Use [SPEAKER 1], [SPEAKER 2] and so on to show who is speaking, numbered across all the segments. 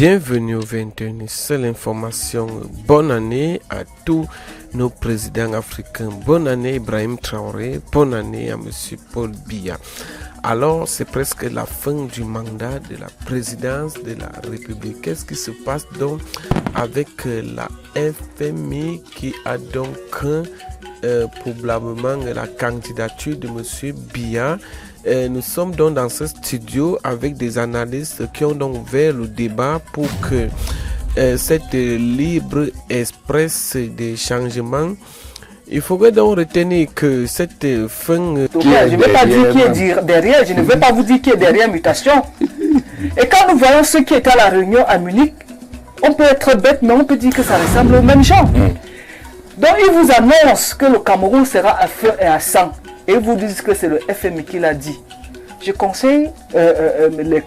[SPEAKER 1] Bienvenue au 21e, c'est l'information. Bonne année à tous nos présidents africains. Bonne année Ibrahim Traoré, bonne année à M. Paul Biya. Alors, c'est presque la fin du mandat de la présidence de la République. Qu'est-ce qui se passe donc avec la FMI qui a donc probablement la candidature de M. Biya? Nous sommes donc dans ce studio avec des analystes qui ont donc ouvert le débat pour que cette libre express des changements, il faudrait donc retenir que cette fin...
[SPEAKER 2] Je ne vais pas dire qui est derrière, je ne vais pas vous dire qui est derrière mutation. Et quand nous voyons ce qui est à la réunion à Munich, on peut être bête, mais on peut dire que ça ressemble aux mêmes gens. Donc ils vous annoncent que le Cameroun sera à feu et à sang. Et vous dites que c'est le FMI qui l'a dit. Je conseille les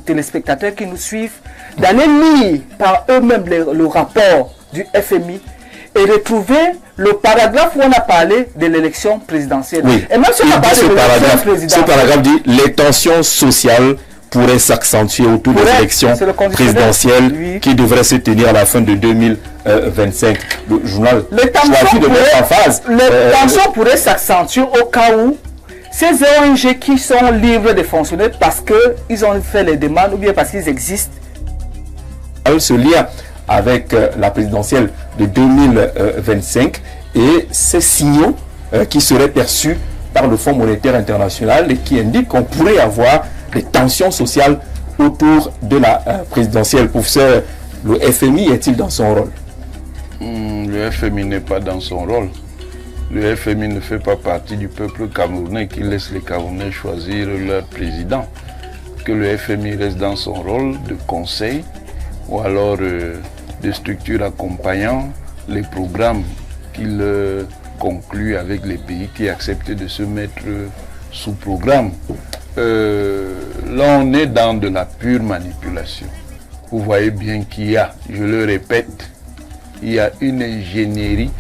[SPEAKER 2] téléspectateurs qui nous suivent d'aller lire par eux-mêmes le rapport du FMI et retrouver le paragraphe où on a parlé de l'élection présidentielle.
[SPEAKER 3] Oui.
[SPEAKER 2] Et même si on a parlé de l'élection présidentielle,
[SPEAKER 3] ce paragraphe dit les tensions sociales pourraient s'accentuer autour des élections présidentielles qui devraient se tenir à la fin de 2025. Le journal choisit de mettre en phase.
[SPEAKER 2] Les tensions pourraient s'accentuer au cas où ces ONG qui sont libres de fonctionner parce qu'ils ont fait les demandes ou bien parce qu'ils existent.
[SPEAKER 3] Ce lien avec la présidentielle de 2025 et ces signaux qui seraient perçus par le Fonds monétaire international et qui indiquent qu'on pourrait avoir des tensions sociales autour de la présidentielle. Professeur, le FMI est-il dans son rôle?
[SPEAKER 4] Le FMI n'est pas dans son rôle. Le FMI ne fait pas partie du peuple camerounais qui laisse les Camerounais choisir leur président. Que le FMI reste dans son rôle de conseil ou alors de structure accompagnant les programmes qu'il conclut avec les pays qui acceptent de se mettre sous programme. Là, on est dans de la pure manipulation. Vous voyez bien qu'il y a, je le répète, il y a une ingénierie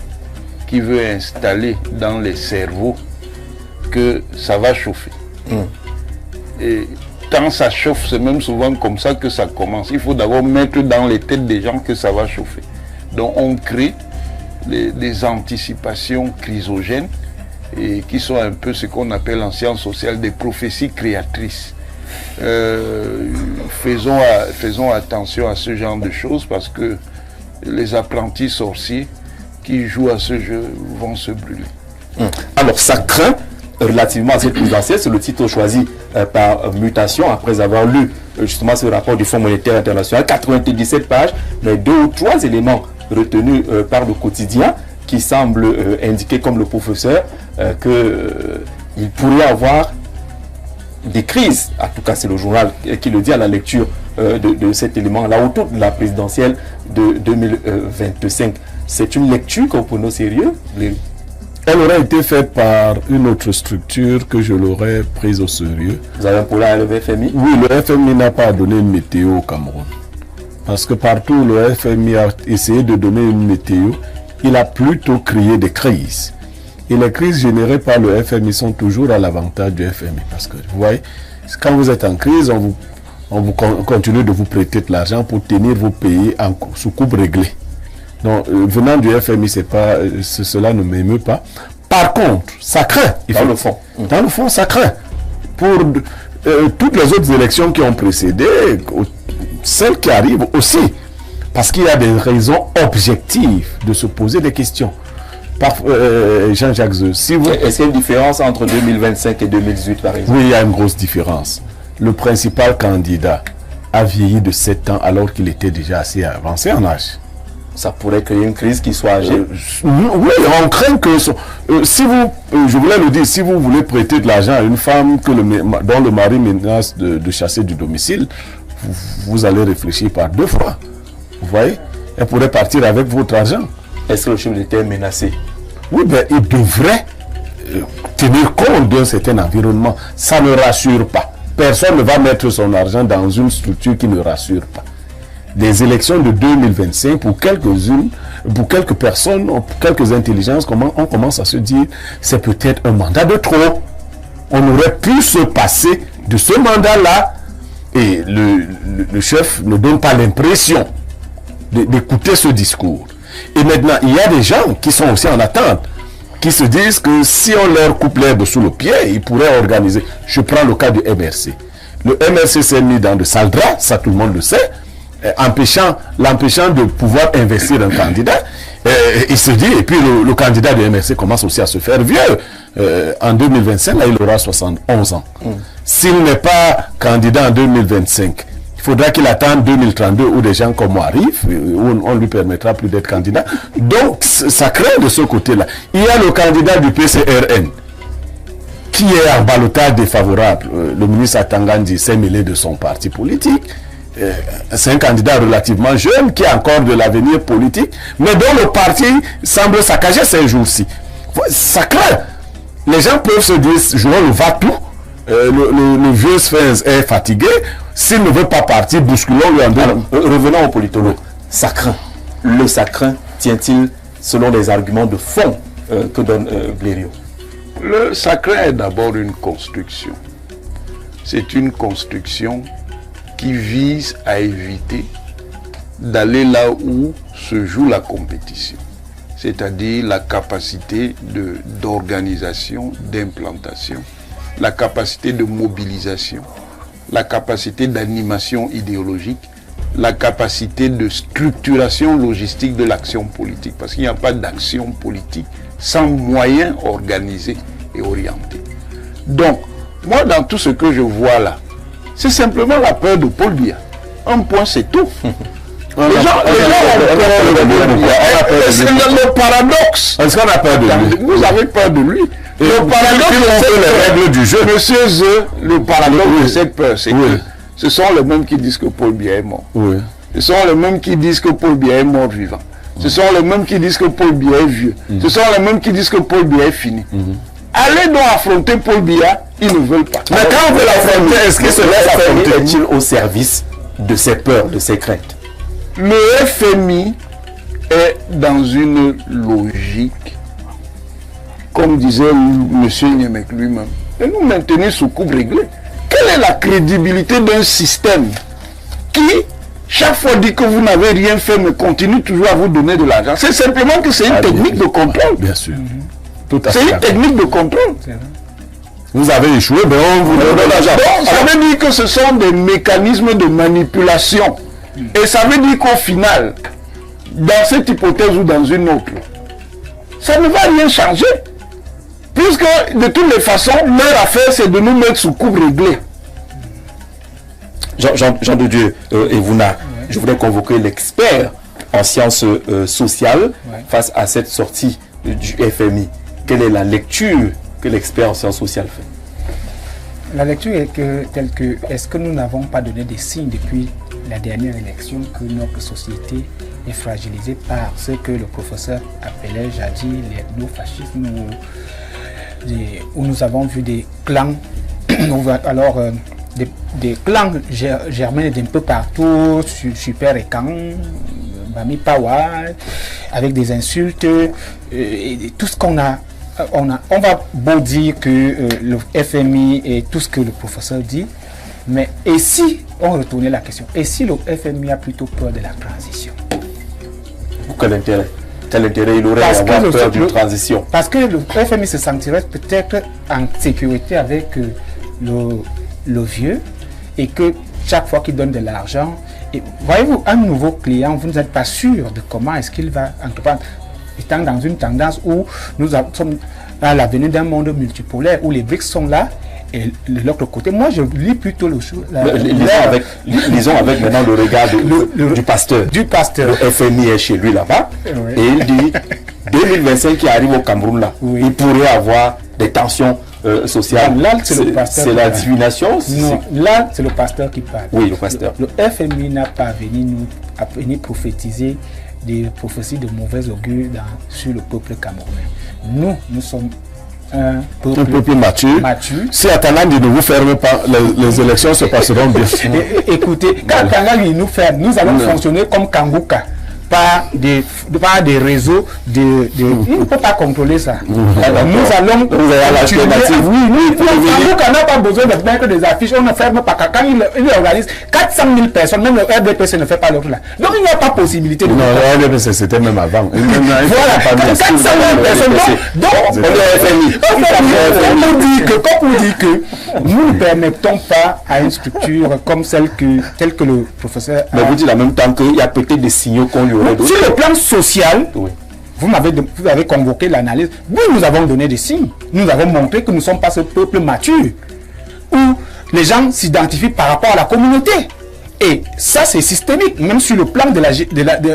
[SPEAKER 4] qui veut installer dans les cerveaux que ça va chauffer. Et quand ça chauffe, c'est même souvent comme ça que ça commence. Il faut d'abord mettre dans les têtes des gens que ça va chauffer. Donc on crée des anticipations chrysogènes et qui sont un peu ce qu'on appelle en sciences sociales des prophéties créatrices. Faisons attention à ce genre de choses parce que les apprentis sorciers qui jouent à ce jeu vont se brûler.
[SPEAKER 3] Alors ça craint relativement à cette présidentielle, c'est le titre choisi par Mutation après avoir lu justement ce rapport du Fonds monétaire international, 97 pages, mais 2 ou 3 éléments retenus par le quotidien qui semblent indiquer comme le professeur qu'il pourrait avoir des crises, en tout cas c'est le journal qui le dit à la lecture de cet élément-là autour de la présidentielle de 2025. C'est une lecture qu'on prend au sérieux?
[SPEAKER 5] Elle aurait été faite par une autre structure que je l'aurais prise au sérieux.
[SPEAKER 3] Vous avez un problème avec le FMI?
[SPEAKER 5] Oui, le FMI n'a pas donné une météo au Cameroun. Parce que partout le FMI a essayé de donner une météo, il a plutôt créé des crises. Et les crises générées par le FMI sont toujours à l'avantage du FMI. Parce que vous voyez, quand vous êtes en crise, on vous continue de vous prêter de l'argent pour tenir vos pays sous coupe réglée. Donc, venant du FMI, cela ne m'émeut pas. Par contre, ça craint.
[SPEAKER 3] Dans le fond.
[SPEAKER 5] Dans le fond, ça craint. Pour toutes les autres élections qui ont précédé, celles qui arrivent aussi. Parce qu'il y a des raisons objectives de se poser des questions. Jean-Jacques Zeu, si vous...
[SPEAKER 3] Est-ce qu'il y a une différence entre 2025 et 2018 par exemple?
[SPEAKER 5] Oui, il y a une grosse différence. Le principal candidat a vieilli de 7 ans alors qu'il était déjà assez avancé en âge.
[SPEAKER 3] Ça pourrait créer une crise qui soit âgée.
[SPEAKER 5] Oui, on craint que... si vous, je voulais le dire, si vous voulez prêter de l'argent à une femme dont le mari menace de chasser du domicile, vous allez réfléchir par 2 fois. Vous voyez? Elle pourrait partir avec votre argent.
[SPEAKER 3] Est-ce que le chef d'État est menacé?
[SPEAKER 5] Oui, mais il devrait tenir compte d'un certain environnement. Ça ne rassure pas. Personne ne va mettre son argent dans une structure qui ne rassure pas. Les élections de 2025, pour quelques personnes, pour quelques intelligences, on commence à se dire c'est peut-être un mandat de trop. On aurait pu se passer de ce mandat-là Et le chef ne donne pas l'impression d'écouter ce discours. Et maintenant, il y a des gens qui sont aussi en attente, qui se disent que si on leur coupe l'herbe sous le pied, ils pourraient organiser. Je prends le cas du MRC. Le MRC s'est mis dans de sales draps, ça tout le monde le sait, l'empêchant de pouvoir investir un candidat. Il se dit, et puis le candidat du MRC commence aussi à se faire vieux. En 2025, là, il aura 71 ans. S'il n'est pas candidat en 2025, il faudra qu'il attende 2032 où des gens comme moi arrivent, où on lui permettra plus d'être candidat. Donc, ça craint de ce côté-là. Il y a le candidat du PCRN qui est en ballottage défavorable. Le ministre Atangandi s'est mêlé de son parti politique. C'est un candidat relativement jeune qui a encore de l'avenir politique, mais dont le parti semble saccager ces jours-ci. Ça craint. Les gens peuvent se dire, jouons le va-tout. Le vieux Sphinx est fatigué. S'il ne veut pas partir, bousculons-le en deux.
[SPEAKER 3] Revenons au politologue. Ça craint. Le ça craint tient-il selon les arguments de fond que donne Blériot?
[SPEAKER 4] Le sacré est d'abord une construction. C'est une construction qui vise à éviter d'aller là où se joue la compétition, c'est-à-dire la capacité d'organisation, d'implantation, la capacité de mobilisation, la capacité d'animation idéologique, la capacité de structuration logistique de l'action politique, parce qu'il n'y a pas d'action politique sans moyens organisés et orientés. Donc, moi, dans tout ce que je vois là, c'est simplement la peur de Paul Biya. Un point, c'est tout. Les gens ont peur de Biya. C'est le paradoxe.
[SPEAKER 5] Est-ce qu'on a peur de lui?
[SPEAKER 4] Vous avez peur de lui. Le paradoxe de les règles du jeu. Monsieur Zeu, le paradoxe de cette peur, c'est que ce sont les mêmes qui disent que Paul Biya est mort. Oui. Ce sont les mêmes qui disent que Paul Biya est mort vivant. Ce sont les mêmes qui disent que Paul Biya est vieux. Ce sont les mêmes qui disent que Paul Biya est fini. Allez donc affronter Paul Biya, ils ne veulent pas.
[SPEAKER 3] Mais quand on veut l'affronter, est-ce que ce FMI est-il au service de ces peurs, de ces craintes?
[SPEAKER 4] Le FMI est dans une logique, comme disait M. Niemek lui-même, de nous maintenir sous coupe réglée. Quelle est la crédibilité d'un système qui, chaque fois dit que vous n'avez rien fait, mais continue toujours à vous donner de l'argent? C'est simplement que c'est une technique de contrôle.
[SPEAKER 5] Bien sûr.
[SPEAKER 4] C'est une technique de contrôle.
[SPEAKER 5] Vous avez échoué, mais on vous donne de l'argent.
[SPEAKER 4] Ça veut dire que ce sont des mécanismes de manipulation. Et ça veut dire qu'au final, dans cette hypothèse ou dans une autre, ça ne va rien changer. Puisque de toutes les façons, leur affaire, c'est de nous mettre sous coupe réglée.
[SPEAKER 3] Jean de Dieu et Vouna, je voudrais convoquer l'expert en sciences sociales face à cette sortie du FMI. Quelle est la lecture que l'expert en sciences sociales fait?
[SPEAKER 6] La lecture est telle que, est-ce que nous n'avons pas donné des signes depuis la dernière élection que notre société est fragilisée par ce que le professeur appelait jadis les néo-fascismes, où nous avons vu des clans, alors des clans germains d'un peu partout, Super Ekan, Bami Pawa, avec des insultes, et tout ce qu'on a. On va beau dire que le FMI et tout ce que le professeur dit, mais et si on retournait la question, et si le FMI a plutôt peur de la transition?
[SPEAKER 3] Quel intérêt? Quel intérêt il aurait à avoir peur d'une transition?
[SPEAKER 6] Parce que le FMI se sentirait peut-être en sécurité avec le vieux, et que chaque fois qu'il donne de l'argent, et voyez-vous, un nouveau client, vous n'êtes pas sûr de comment est-ce qu'il va entreprendre. Étant dans une tendance où nous sommes à la venue d'un monde multipolaire, où les BRICS sont là, et de l'autre côté, moi je lis plutôt
[SPEAKER 3] lisons avec maintenant le regard du pasteur. Le FMI est chez lui là-bas, et il dit 2025 qui arrive au Cameroun là, il pourrait avoir des tensions sociales.
[SPEAKER 6] Là, c'est
[SPEAKER 3] la divination.
[SPEAKER 6] Non, là c'est le pasteur qui parle.
[SPEAKER 3] Oui, le pasteur.
[SPEAKER 6] Le FMI n'a pas venu prophétiser des prophéties de mauvais augure sur le peuple camerounais. Nous sommes un peuple mature.
[SPEAKER 5] Si Atangandi ne vous ferme pas, les élections se passeront bien.
[SPEAKER 6] Écoutez, quand Atangandi nous ferme, nous allons fonctionner comme Kanguka. par des réseaux il ne peut pas contrôler ça. Alors, nous allons on n'a pas besoin de mettre des affiches, on ne ferme pas. Quand il organise 400 000 personnes, même le RDPC ne fait pas l'autre là. Donc il n'y a pas possibilité de...
[SPEAKER 5] Non, le RDPC c'était même avant.
[SPEAKER 6] Voilà, 400 000 personnes. Donc, on dit que nous ne permettons pas à une structure comme telle que le professeur...
[SPEAKER 3] Mais vous dites en même temps qu'il y a peut-être des signaux qu'on lui aurait donnés.
[SPEAKER 6] Sur le plan social, vous avez convoqué l'analyse. Oui, nous avons donné des signes. Nous avons montré que nous ne sommes pas ce peuple mature où les gens s'identifient par rapport à la communauté. Et ça, c'est systémique, même sur le plan de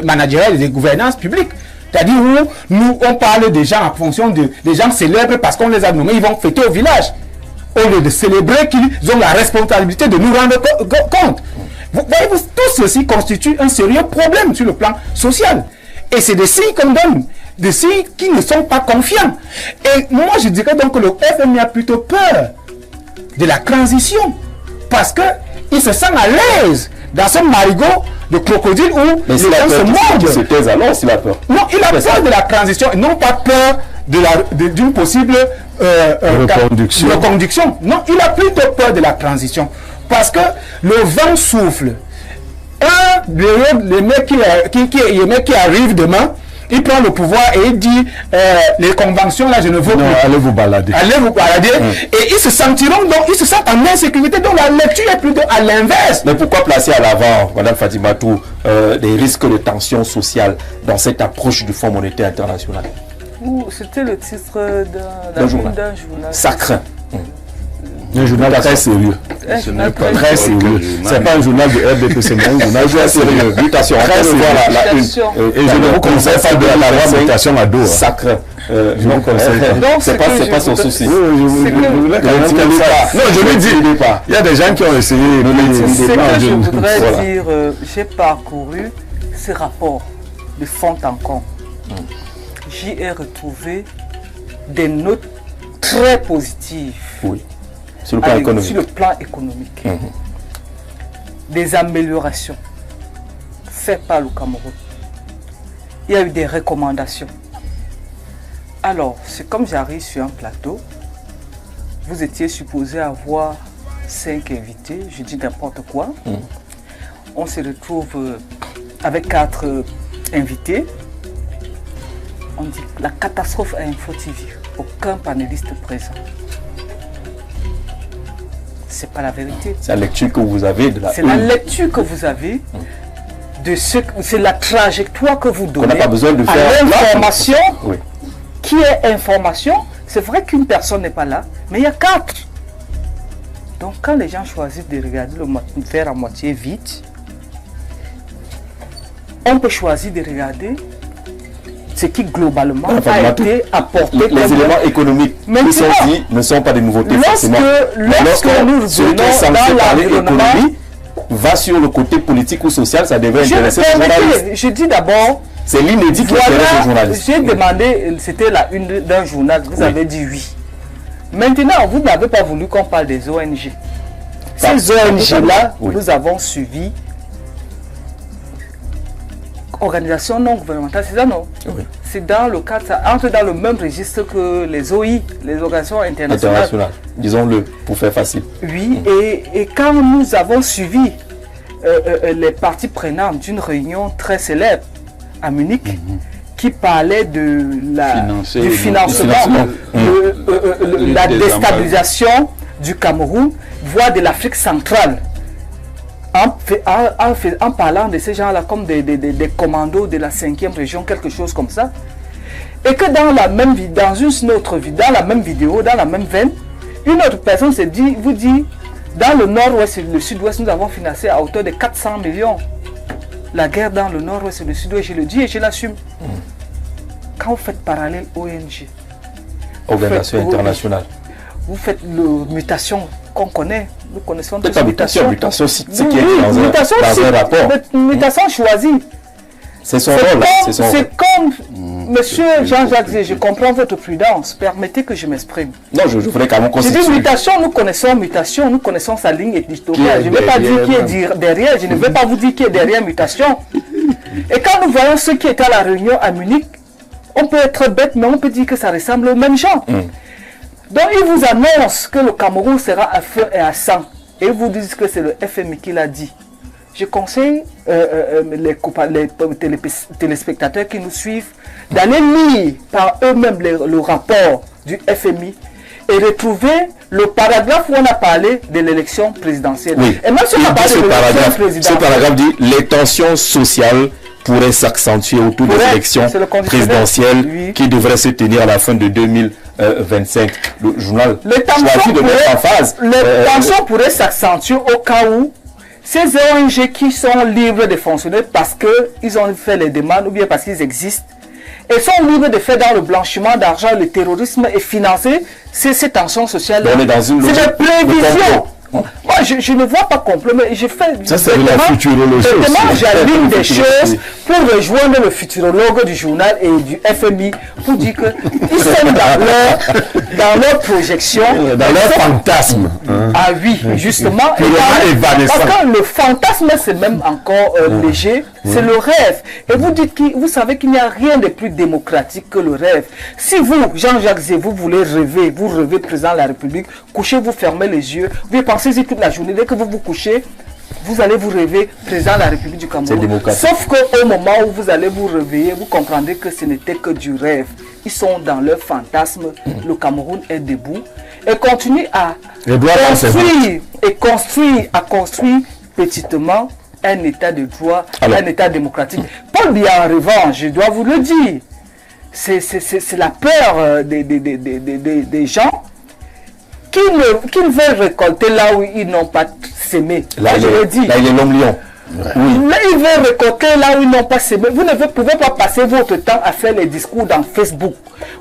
[SPEAKER 6] managérial et de gouvernance publique. C'est-à-dire où nous, on parle des gens en fonction des gens célèbres parce qu'on les a nommés, ils vont fêter au village. Au lieu de célébrer qu'ils ont la responsabilité de nous rendre compte. Voyez-vous, tout ceci constitue un sérieux problème sur le plan social. Et c'est des signes qu'on donne, des signes qui ne sont pas confiants. Et moi, je dirais donc que le FMI a plutôt peur de la transition parce qu'il se sent à l'aise dans ce marigot de crocodile où les gens se mordent.
[SPEAKER 3] Alors, s'il a peur.
[SPEAKER 6] Non, il a peur de la transition et non pas peur d'une possible reconduction. Non, il a plutôt peur de la transition parce que le vent souffle. Le mec qui arrive demain, il prend le pouvoir et il dit les conventions là je ne veux plus.
[SPEAKER 5] Allez vous balader.
[SPEAKER 6] Et ils se sentiront donc ils se sentent en insécurité. Donc la lecture est plutôt à l'inverse.
[SPEAKER 3] Mais pourquoi placer à l'avant, Madame Fatimatou, des risques de tension sociale dans cette approche du Fonds monétaire international?
[SPEAKER 2] C'était le titre d'un journal.
[SPEAKER 3] Ça craint.
[SPEAKER 5] Un journal très sérieux. Très sérieux. C'est pas un journal de RDP, c'est un journal très sérieux.
[SPEAKER 3] Mutation.
[SPEAKER 5] Très sérieux. Et je ne vous conseille pas de la loi mutation à dos.
[SPEAKER 3] Ça craint. Je vous conseille pas. C'est pas son souci.
[SPEAKER 5] Non, je lui dis. Il y a des gens qui ont essayé.
[SPEAKER 2] Ce que je voudrais dire, j'ai parcouru ce rapport de fond en comble. J'y ai retrouvé des notes très positives.
[SPEAKER 3] Oui. Sur le plan économique.
[SPEAKER 2] Des améliorations faites par le Cameroun. Il y a eu des recommandations. Alors, c'est comme j'arrive sur un plateau, vous étiez supposé avoir 5 invités, je dis n'importe quoi. On se retrouve avec 4 invités. On dit la catastrophe à Info TV. Aucun panéliste présent. C'est pas la vérité.
[SPEAKER 3] C'est la lecture que vous avez de la...
[SPEAKER 2] C'est la lecture que vous avez de ce... C'est la trajectoire que vous donnez.
[SPEAKER 3] On n'a pas besoin de faire...
[SPEAKER 2] À l'information, qui est information. C'est vrai qu'une personne n'est pas là, mais il y a 4. Donc quand les gens choisissent de regarder le verre à moitié vide, on peut choisir de regarder ce qui globalement a été apporté.
[SPEAKER 3] Les éléments économiques qui sont dits ne sont pas des nouveautés.
[SPEAKER 2] Lorsque nous revenons dans l'environnement,
[SPEAKER 3] va sur le côté politique ou social, ça devrait intéresser les journalistes.
[SPEAKER 2] Je dis d'abord,
[SPEAKER 3] c'est l'inédit qui intéresse les journalistes.
[SPEAKER 2] J'ai demandé, c'était la une d'un journal, vous avez dit oui. Maintenant, vous n'avez pas voulu qu'on parle des ONG. Ces ONG-là, nous avons suivi. Organisation non gouvernementale, c'est ça non? C'est dans le cadre, ça entre dans le même registre que les OI, les organisations internationales.
[SPEAKER 3] Disons-le, pour faire facile.
[SPEAKER 2] Oui, et quand nous avons suivi les parties prenantes d'une réunion très célèbre à Munich, qui parlait du financement, la déstabilisation du Cameroun, voire de l'Afrique centrale. En parlant de ces gens-là comme des commandos de la 5e région, quelque chose comme ça, et que dans la même vidéo, dans la même veine, une autre personne vous dit, dans le nord-ouest et le sud-ouest, nous avons financé à hauteur de 400 millions la guerre dans le nord-ouest et le sud-ouest, je le dis et je l'assume. Quand vous faites parallèle ONG,
[SPEAKER 3] organisation internationale,
[SPEAKER 2] vous faites la mutation qu'on connaît. Nous connaissons
[SPEAKER 3] tous mutation, c'est qui est dans un rapport.
[SPEAKER 2] Mutation choisie.
[SPEAKER 3] C'est son rôle.
[SPEAKER 2] C'est comme, monsieur Jean-Jacques, je comprends votre prudence. Permettez que je m'exprime.
[SPEAKER 3] Non, je voudrais quand même constituer.
[SPEAKER 2] Je dis mutation, nous connaissons sa ligne éditoriale. Je ne vais pas dire qui est derrière, je ne vais pas vous dire qui est derrière mutation. Et quand nous voyons ceux qui étaient à la réunion à Munich, on peut être bête, mais on peut dire que ça ressemble aux mêmes gens. Donc ils vous annoncent que le Cameroun sera à feu et à sang. Et ils vous disent que c'est le FMI qui l'a dit. Je conseille les téléspectateurs qui nous suivent d'aller lire par eux-mêmes le rapport du FMI et retrouver le paragraphe où on a parlé de l'élection présidentielle.
[SPEAKER 3] Oui.
[SPEAKER 2] Et même si on a parlé de l'élection présidentielle,
[SPEAKER 3] ce paragraphe dit les tensions sociales pourraient s'accentuer autour des élections présidentielles qui devraient se tenir à la fin de 2025. Le journal
[SPEAKER 2] les tensions pourraient s'accentuer au cas où ces ONG qui sont libres de fonctionner parce qu'ils ont fait les demandes ou bien parce qu'ils existent et sont libres de faire dans le blanchiment d'argent, le terrorisme et financer ces tensions sociales. C'est des prévisions. Moi, je ne vois pas complot, mais je fais...
[SPEAKER 5] Ça, c'est la futurologie.
[SPEAKER 2] J'aligne des choses pour rejoindre le futurologue du journal et du FMI pour dire qu'ils sont dans leur projection.
[SPEAKER 5] Dans leur fantasme.
[SPEAKER 2] Ah oui, justement. Parce que le fantasme, c'est même encore léger. C'est le rêve. Et vous savez qu'il n'y a rien de plus démocratique que le rêve. Si vous, Jean-Jacques Zé, vous voulez rêver, vous rêvez président de la République, couchez, vous fermez les yeux, vous pensez-y toute la journée, dès que vous vous couchez, vous allez vous rêver président de la République du Cameroun. Sauf qu'au moment où vous allez vous réveiller, vous comprendrez que ce n'était que du rêve. Ils sont dans leur fantasme. Le Cameroun est debout et continue à construire petitement un état de droit, un état démocratique. Paul Biya, en revanche, je dois vous le dire, c'est la peur des gens qui veulent récolter là où ils n'ont pas sémé.
[SPEAKER 3] Là, il est l'homme lion.
[SPEAKER 2] Oui. Là, ils veulent récolter là où ils n'ont pas sémé. Vous ne pouvez pas passer votre temps à faire les discours dans Facebook.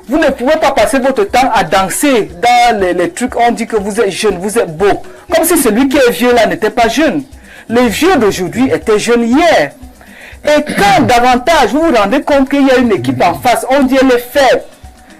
[SPEAKER 2] Vous ne pouvez pas passer votre temps à danser dans les trucs. On dit que vous êtes jeune, vous êtes beau. Comme si celui qui est vieux là n'était pas jeune. Les vieux d'aujourd'hui étaient jeunes hier. Et quand davantage vous vous rendez compte qu'il y a une équipe en face, on dit elle est faible.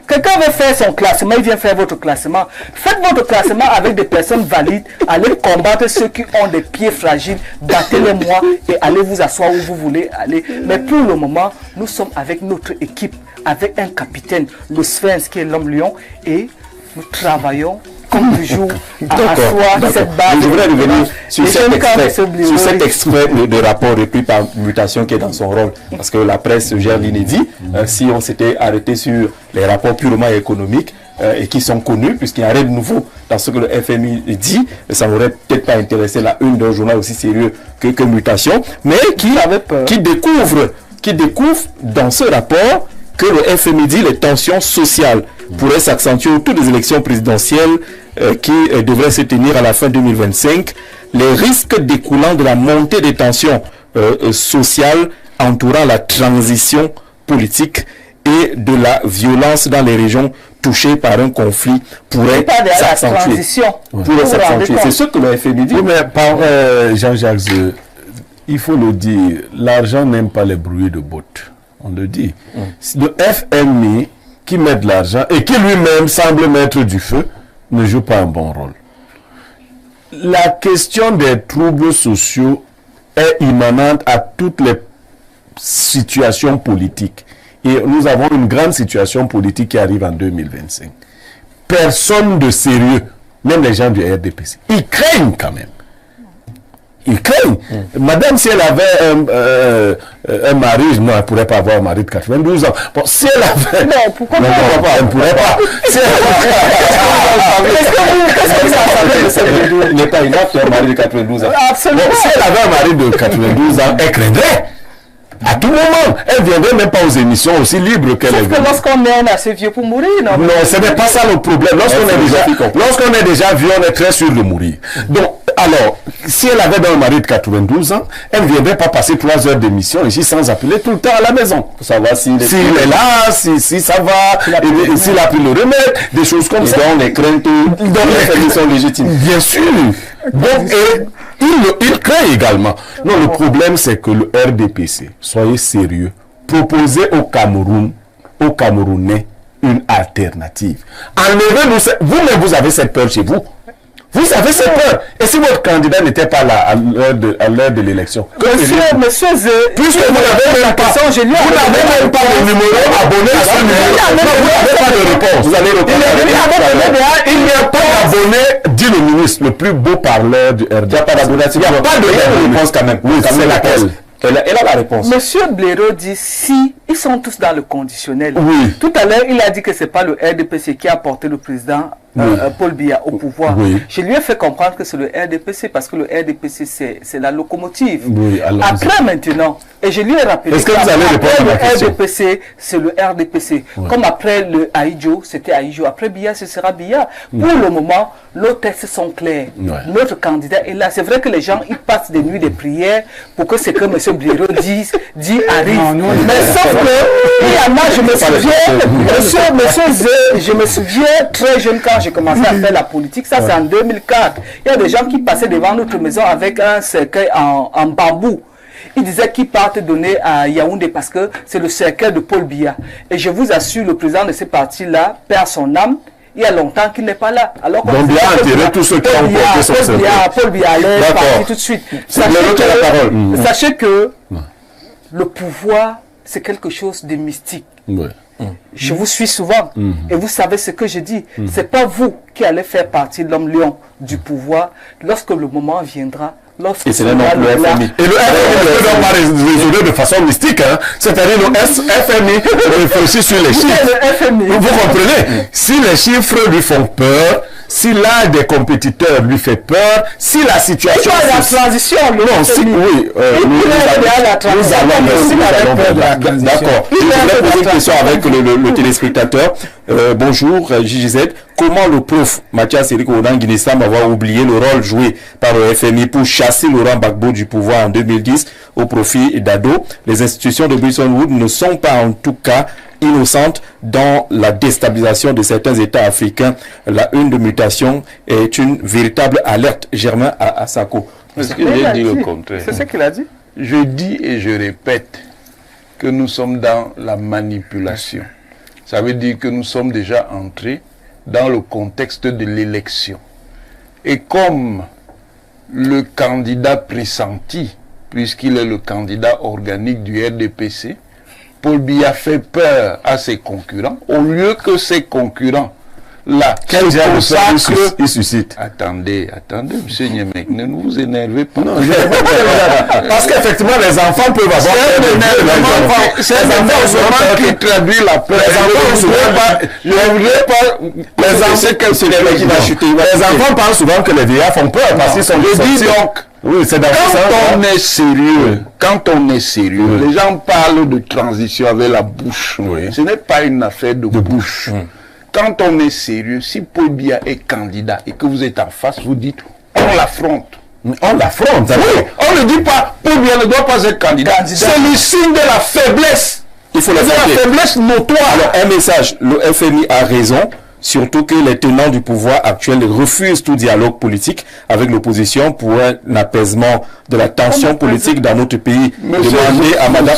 [SPEAKER 2] Quelqu'un veut faire son classement, il vient faire votre classement. Faites votre classement avec des personnes valides. Allez combattre ceux qui ont des pieds fragiles. Battez-les-moi et allez vous asseoir où vous voulez aller. Mais pour le moment, nous sommes avec notre équipe, avec un capitaine, le Sphinx qui est l'homme lion, et nous travaillons comme toujours à asseoir cette base.
[SPEAKER 3] Je voudrais revenir sur cet extrait de rapport repris par Mutation qui est dans son rôle. Parce que la presse gère l'inédit. Si on s'était arrêté sur les rapports purement économiques et qui sont connus, puisqu'il n'y a rien de nouveau dans ce que le FMI dit, ça n'aurait peut-être pas intéressé la une d'un journal aussi sérieux que Mutation, mais qui découvre dans ce rapport que le FMI dit les tensions sociales pourraient s'accentuer autour des élections présidentielles qui devraient se tenir à la fin 2025. Les risques découlant de la montée des tensions sociales entourant la transition politique et de la violence dans les régions touchées par un conflit pourraient s'accentuer. C'est ce que le FMI dit.
[SPEAKER 5] Oui, mais par Jean-Jacques, il faut le dire, l'argent n'aime pas les bruits de bottes. On le dit. Le FMI qui met de l'argent et qui lui-même semble mettre du feu ne joue pas un bon rôle. La question des troubles sociaux est immanente à toutes les situations politiques. Et nous avons une grande situation politique qui arrive en 2025. Personne de sérieux, même les gens du RDPC, ils craignent quand même. Ils craignent. Madame, si elle avait un mari, non, elle ne pourrait pas avoir un mari de 92 ans. Bon, si elle avait...
[SPEAKER 2] Non, pourquoi pas?
[SPEAKER 5] Elle ne pourrait pas. Si
[SPEAKER 3] elle n'est pas inapte, un mari de 92 ans.
[SPEAKER 2] Absolument.
[SPEAKER 5] Bon, si elle avait un mari de 92 ans, elle craindrait. À tout moment, elle ne viendrait même pas aux émissions aussi libres qu'elle est.
[SPEAKER 2] Sauf que lorsqu'on est assez vieux pour mourir, non?
[SPEAKER 5] Non, ce n'est pas ça le problème. Lorsqu'on est déjà vieux, on est très sûr de mourir. Donc, alors, si elle avait un mari de 92 ans, elle ne viendrait pas passer 3 heures d'émission ici sans appeler tout le temps à la maison. Pour savoir s'il est là, si ça va, s'il a pris le remède, des choses comme ça.
[SPEAKER 3] Donc, les craintes sont légitimes.
[SPEAKER 5] Bien sûr. Donc, il craint également. Non, le problème, c'est que le RDPC, soyez sérieux, proposez au Cameroun, aux Camerounais, une alternative. Enlevez-nous, vous-même, vous avez cette peur chez vous. Vous avez cette peur. Et si votre candidat n'était pas là à l'heure de l'élection?
[SPEAKER 2] Monsieur Zé,
[SPEAKER 5] puisque vous n'avez même pas, le numéro abonné à ce numéro, vous n'avez pas de réponse. Vous allez répondre. Il n'y a pas d'abonné, dit le ministre, le plus beau parleur du RD. Il n'y a pas d'abonné. Il n'y a pas de réponse quand même. Oui, c'est laquelle? Elle a la réponse.
[SPEAKER 2] Monsieur Blaireau dit si ils sont tous dans le conditionnel.
[SPEAKER 5] Oui.
[SPEAKER 2] Tout à l'heure, il a dit que ce n'est pas le RDPC qui a porté le président Paul Biya au pouvoir.
[SPEAKER 5] Oui.
[SPEAKER 2] Je lui ai fait comprendre que c'est le RDPC parce que le RDPC, c'est la locomotive.
[SPEAKER 5] Oui,
[SPEAKER 2] après, maintenant, et je lui ai rappelé
[SPEAKER 5] que vous allez répondre à ma question?
[SPEAKER 2] Le RDPC, c'est le RDPC. Oui. Comme après le Aïdjo, c'était Aïdjo. Après Biya, ce sera Biya. Pour le moment, nos textes sont clairs. Notre candidat est là. C'est vrai que les gens, ils passent des nuits de prières pour que ce que M. Blaireau dit arrive. Mais sauf que, il y en a, je me souviens, monsieur Zé, je me souviens très jeune quand j'ai commencé à faire la politique, ça c'est en 2004. Il y a des gens qui passaient devant notre maison avec un cercueil en bambou. Ils disaient qu'ils partent donner à Yaoundé parce que c'est le cercueil de Paul Biya. Et je vous assure, le président de ces partis-là perd son âme. Il y a longtemps qu'il n'est pas là. Alors qu'on
[SPEAKER 5] donc, Biya a enterré tous ceux qui ont porté son cercueil.
[SPEAKER 2] Paul Biya allait partir tout de suite. Sachez que le pouvoir, c'est quelque chose de mystique.
[SPEAKER 5] Ouais.
[SPEAKER 2] Je vous suis souvent et vous savez ce que je dis. C'est pas vous qui allez faire partie de l'homme lion du pouvoir lorsque le moment viendra.
[SPEAKER 5] Et c'est le FMI. Et le FMI ne peut pas résoudre de façon mystique. Hein. C'est-à-dire le FMI réfléchit sur les chiffres. Vous comprenez? Si les chiffres lui font peur, si l'âge des compétiteurs lui fait peur, si la situation...
[SPEAKER 2] Il la transition,
[SPEAKER 5] non, si, oui. D'accord. Je voudrais poser une question avec le téléspectateur. Bonjour, JGZ. Comment le prof Mathias Eric Onan-Guinnessam avoir oublié le rôle joué par le FMI pour chasser Laurent Gbagbo du pouvoir en 2010 au profit d'Ado? Les institutions de Bretton Woods ne sont pas en tout cas innocente dans la déstabilisation de certains États africains. La une de mutation est une véritable alerte. Germain Assako.
[SPEAKER 4] Est-ce que j'ai dit le contraire?
[SPEAKER 2] C'est ce qu'il a dit.
[SPEAKER 4] Je dis et je répète que nous sommes dans la manipulation. Ça veut dire que nous sommes déjà entrés dans le contexte de l'élection. Et comme le candidat pressenti, puisqu'il est le candidat organique du RDPC, Paul Biya fait peur à ses concurrents, au lieu que ses concurrents, là,
[SPEAKER 5] il suscite.
[SPEAKER 4] Attendez, monsieur Niemek, ne vous énervez pas.
[SPEAKER 5] Non, parce qu'effectivement, les enfants peuvent avoir
[SPEAKER 4] c'est un énervement qui traduit la peur.
[SPEAKER 5] Les enfants parlent souvent que les vieillards font peur parce qu'ils sont
[SPEAKER 4] donc.
[SPEAKER 5] Oui, c'est
[SPEAKER 4] quand on est sérieux, les gens parlent de transition avec la bouche. Oui. Ce n'est pas une affaire de bouche. Quand on est sérieux, si Paul Biya est candidat et que vous êtes en face, vous dites on l'affronte.
[SPEAKER 5] On l'affronte.
[SPEAKER 4] Oui, on ne dit pas Paul Biya ne doit pas être candidat. C'est le signe de la faiblesse.
[SPEAKER 5] Il faut la
[SPEAKER 4] faiblesse notoire.
[SPEAKER 5] Alors, un message, le FMI a raison. Surtout que les tenants du pouvoir actuel refusent tout dialogue politique avec l'opposition pour un apaisement de la tension politique dans notre pays. Demandez à Madame,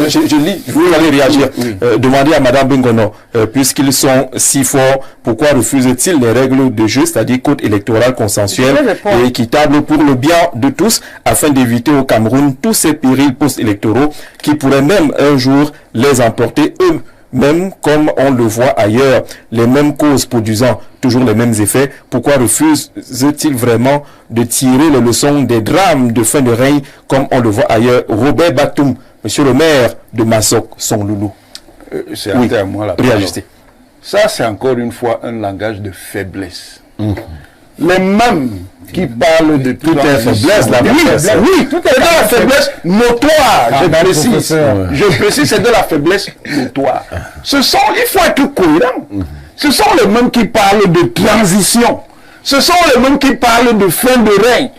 [SPEAKER 5] je lis, vous allez réagir. Demandez à Madame Bengono, puisqu'ils sont si forts, pourquoi refusent-ils les règles de jeu, c'est-à-dire code électoral consensuel et équitable pour le bien de tous, afin d'éviter au Cameroun tous ces périls post-électoraux qui pourraient même un jour les emporter eux. Même comme on le voit ailleurs, les mêmes causes produisant toujours les mêmes effets, pourquoi refuse-t-il vraiment de tirer les leçons des drames de fin de règne comme on le voit ailleurs? Robert Batoum, monsieur le maire de Massok, son loulou.
[SPEAKER 4] C'est à moi la parole. Ça, c'est encore une fois un langage de faiblesse. Les mêmes qui parlent de toute faiblesse, oui, tout est de la faiblesse notoire, je précise, c'est de la faiblesse notoire. Il faut être cohérent. Ce sont les mêmes qui parlent de transition. Ce sont les mêmes qui parlent de fin de règne.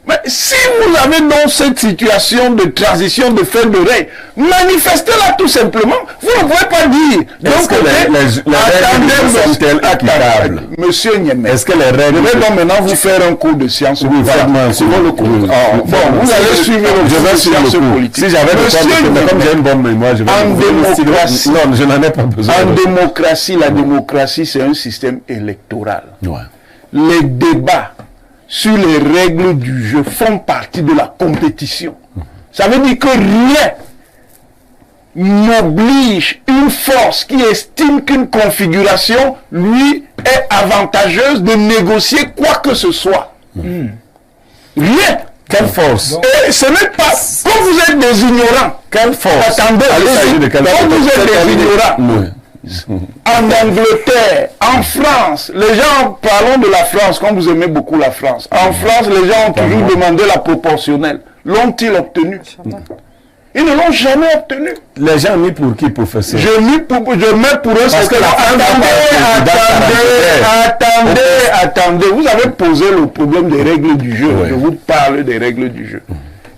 [SPEAKER 4] Mais si vous avez dans cette situation de transition de fin de règne, manifestez-la tout simplement. Vous ne pouvez pas dire.
[SPEAKER 5] Est-ce que les règles sont-elles équitables?
[SPEAKER 4] Monsieur Niemek,
[SPEAKER 5] est-ce que les règles...
[SPEAKER 4] Je vais donc maintenant vous faire un cours de sciences.
[SPEAKER 5] Oui, faites-moi le cours.
[SPEAKER 4] Bon, vous allez suivre le cours de sciences politiques.
[SPEAKER 5] Si j'avais le comme j'ai une bonne mémoire, je vais
[SPEAKER 4] démocratie.
[SPEAKER 5] Non, je n'en ai pas besoin.
[SPEAKER 4] En démocratie, la démocratie, c'est un système électoral. Les débats sur les règles du jeu font partie de la compétition. Ça veut dire que rien n'oblige une force qui estime qu'une configuration lui est avantageuse de négocier quoi que ce soit. Rien.
[SPEAKER 5] Quelle force?
[SPEAKER 4] Et ce n'est pas... Quand vous êtes des ignorants...
[SPEAKER 5] Quelle force?
[SPEAKER 4] Attendez, quand vous êtes des ignorants... En Angleterre, en France, les gens, parlons de la France, comme vous aimez beaucoup la France. En France, les gens ont toujours demandé la proportionnelle. L'ont-ils obtenu? Ils ne l'ont jamais obtenu.
[SPEAKER 5] Les gens mis pour qui, professeur?
[SPEAKER 4] Je mets pour eux,
[SPEAKER 5] parce que
[SPEAKER 4] attendez, vous avez posé le problème des règles du jeu.
[SPEAKER 5] Oui.
[SPEAKER 4] Je vous parle des règles du jeu.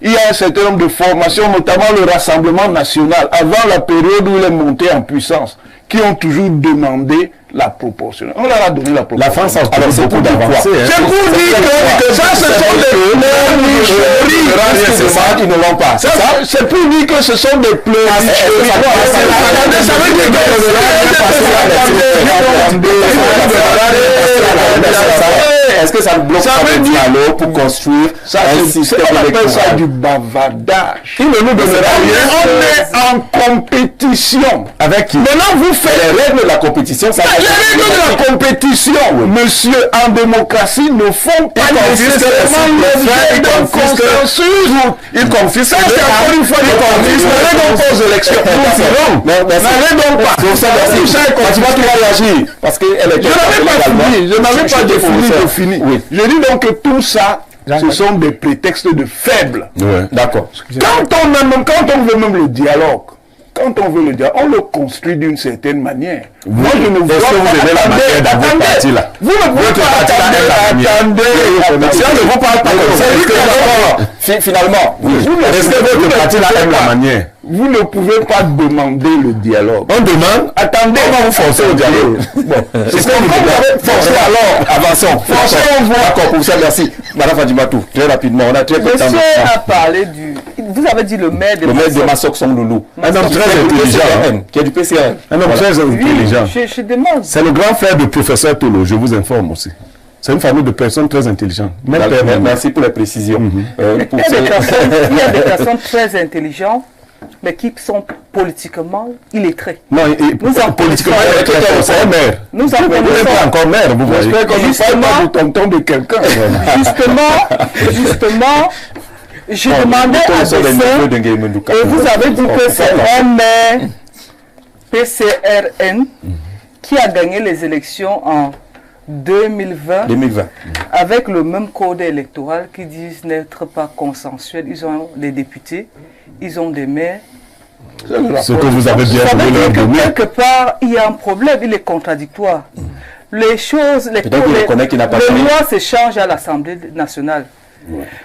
[SPEAKER 4] Il y a un certain nombre de formations, notamment le Rassemblement national, avant la période où il est monté en puissance, qui ont toujours demandé la proportionnelle. On leur a donné la proportionnelle.
[SPEAKER 5] La France a obtenu beaucoup d'avancées.
[SPEAKER 4] C'est pour dire que ça, ce sont des pleurnicheries.
[SPEAKER 3] Ils ne l'ont pas.
[SPEAKER 4] C'est pour dire que ce sont des pleurnicheries.
[SPEAKER 3] Est-ce que ça ne bloque pas le dialogue pour construire un système électoral?
[SPEAKER 4] Du bavardage. Il ne nous donnera rien. On est en compétition.
[SPEAKER 3] Avec qui?
[SPEAKER 4] Maintenant, vous faites
[SPEAKER 3] les règles de la compétition. Ça
[SPEAKER 4] les règles de la compétition, monsieur, en démocratie, ne font pas nécessairement l'objet d'un consensus.
[SPEAKER 3] Ils confisquent.
[SPEAKER 4] Ça, c'est encore une fois des confisques. N'allez donc pas aux élections. N'allez donc pas.
[SPEAKER 3] Tu vas réagir. Parce que
[SPEAKER 4] je n'avais pas fini. Je n'avais pas fini. Je dis donc que tout ça, ce sont des prétextes de faibles.
[SPEAKER 3] D'accord.
[SPEAKER 4] Quand on veut même le dialogue, on le construit d'une certaine manière. Moi, je ne vois pas. Vous ne pouvez pas attendre.
[SPEAKER 3] Si on ne vous parle pas comme ça, finalement, est-ce que votre parti aime la manière?
[SPEAKER 4] Vous ne pouvez pas demander le dialogue.
[SPEAKER 3] On demande.
[SPEAKER 4] Attendez,
[SPEAKER 3] comment vous forcez au dialogue?
[SPEAKER 4] C'est ce que vous avez forcé alors.
[SPEAKER 3] Avançons.
[SPEAKER 4] Forcez, on voit.
[SPEAKER 3] D'accord, pour ça, merci. Madame Fadimatou, très rapidement, on a très peu de temps.
[SPEAKER 2] Monsieur a parlé du... Vous avez dit le maire de
[SPEAKER 3] Massok. Le maire de Massok Song Loulou.
[SPEAKER 5] Un homme très intelligent.
[SPEAKER 3] Qui est du PCRN.
[SPEAKER 5] Un homme très intelligent.
[SPEAKER 2] Je demande.
[SPEAKER 5] C'est le grand frère du professeur Tolo, je vous informe aussi. C'est une famille de personnes très intelligentes.
[SPEAKER 3] Merci pour les précisions.
[SPEAKER 2] Il y a des personnes très intelligentes, mais qui sont politiquement illettrés.
[SPEAKER 5] Non, politiquement illettrés, c'est un maire.
[SPEAKER 2] Nous en
[SPEAKER 5] connaissons pas encore maire, vous voyez.
[SPEAKER 4] J'espère qu'on ne parle pas du tonton de quelqu'un.
[SPEAKER 2] Justement, je demandais à Bessin, et vous avez dit que c'est un maire PCRN qui a gagné les élections en 2020 avec le même code électoral qui disent n'être pas consensuel. Ils ont des députés, ils ont des maires.
[SPEAKER 5] Ce que vous avez bien voulu leur donner.
[SPEAKER 2] Quelque part, il y a un problème, il est contradictoire. Les choses, les lois se changent à l'Assemblée nationale.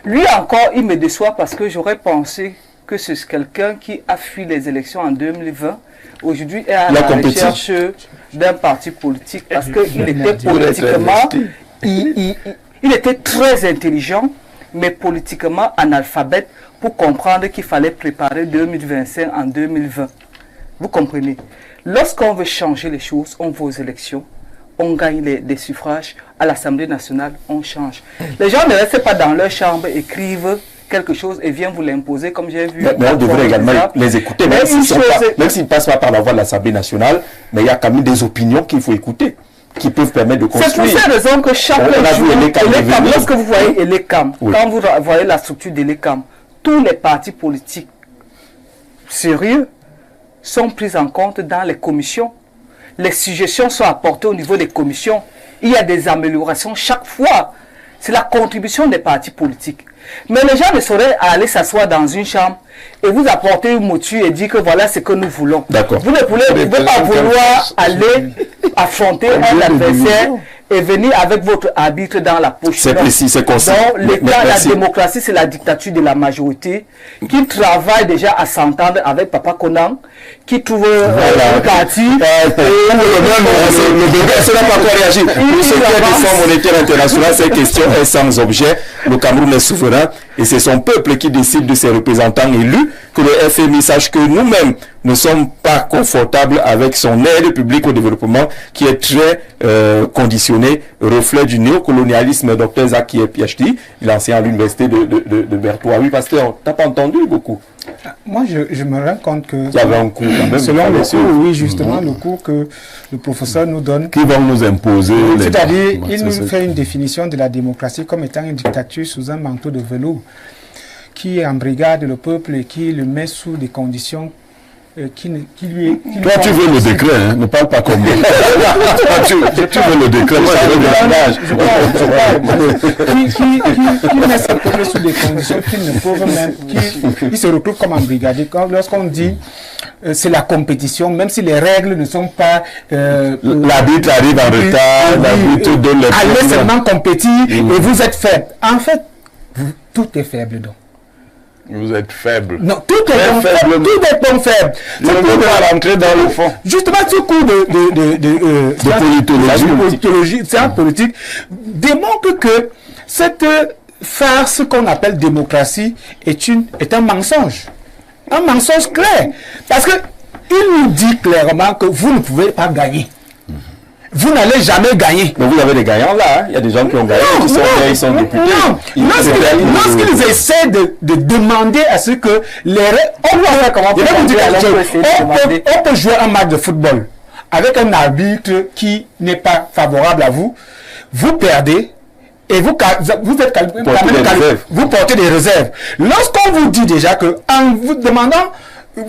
[SPEAKER 2] Lui encore, il me déçoit parce que j'aurais pensé que c'est quelqu'un qui a fui les élections en 2020. Aujourd'hui, est à la recherche d'un parti politique parce qu'il était politiquement, il était très intelligent, mais politiquement analphabète pour comprendre qu'il fallait préparer 2025 en 2020. Vous comprenez? Lorsqu'on veut changer les choses, on va aux élections, on gagne des suffrages à l'Assemblée nationale, on change. Les gens ne restent pas dans leur chambre, écrivent quelque chose et viennent vous l'imposer comme j'ai vu.
[SPEAKER 3] Mais on devrait également les écouter, même s'ils ne passent pas par la voie de l'Assemblée nationale, mais il y a quand même des opinions qu'il faut écouter, qui peuvent permettre de construire.
[SPEAKER 2] C'est pour cette raison que chaque jour, lorsque vous voyez Elecam, quand vous voyez la structure d'Elecam, tous les partis politiques sérieux sont pris en compte dans les commissions. Les suggestions sont apportées au niveau des commissions. Il y a des améliorations chaque fois. C'est la contribution des partis politiques. Mais les gens ne sauraient aller s'asseoir dans une chambre et vous apporter une mouture et dire que voilà ce que nous voulons. Vous ne pouvez pas vouloir aller affronter un adversaire et venir avec votre arbitre dans la poche.
[SPEAKER 3] C'est précis, c'est concis.
[SPEAKER 2] Donc, la démocratie, c'est la dictature de la majorité qui travaille déjà à s'entendre avec Papa Konan, qui trouve un parti.
[SPEAKER 3] Le bébé, ça n'a pas encore réagi. Pour ce qui est du Fonds monétaire international, cette question est sans objet. Le Cameroun est souverain et c'est son peuple qui décide de ses représentants élus, que le FMI sache que nous-mêmes ne sommes pas confortables avec son aide publique au développement qui est très conditionnée, reflet du néocolonialisme. Dr Zaki PhD, il enseigne à l'université de Bertois. Oui, pasteur, t'as pas entendu beaucoup?
[SPEAKER 6] Moi, je me rends compte que
[SPEAKER 3] il y avait un cours quand même,
[SPEAKER 6] selon le cours, oui, justement, le cours que le professeur nous donne,
[SPEAKER 5] qui vont nous imposer.
[SPEAKER 6] C'est-à-dire, il nous fait une définition de la démocratie comme étant une dictature sous un manteau de velours qui embrigade le peuple et qui le met sous des conditions qui lui
[SPEAKER 5] Toi, tu veux le décret, hein? Ne parle pas comme moi. tu veux le décret, moi,
[SPEAKER 6] qui met ce peuple sous des conditions qui ne peuvent même, qui se retrouvent comme embrigadés. Lorsqu'on dit c'est la compétition, même si les règles ne sont pas...
[SPEAKER 5] l'arbitre arrive en retard, l'arbitre donne les
[SPEAKER 6] allez seulement compétir et vous êtes faible. En fait, tout est faible donc.
[SPEAKER 4] Vous êtes faible.
[SPEAKER 6] Non, tout est bon faible. Tout est bon faible.
[SPEAKER 4] Je ne veux pas rentrer dans le fond.
[SPEAKER 6] Justement, ce cours de politologie, science politique, démontre que cette farce qu'on appelle démocratie est un mensonge. Un mensonge clair. Parce que il nous dit clairement que vous ne pouvez pas gagner. Vous n'allez jamais gagner.
[SPEAKER 3] Mais vous avez des gagnants là, hein? Il y a des gens qui ont gagné, ils sont députés.
[SPEAKER 6] Lorsqu'ils essaient de demander à ce que les... On peut jouer un match de football avec un arbitre qui n'est pas favorable à vous. Vous perdez et vous portez des réserves. Lorsqu'on vous dit déjà que en vous demandant...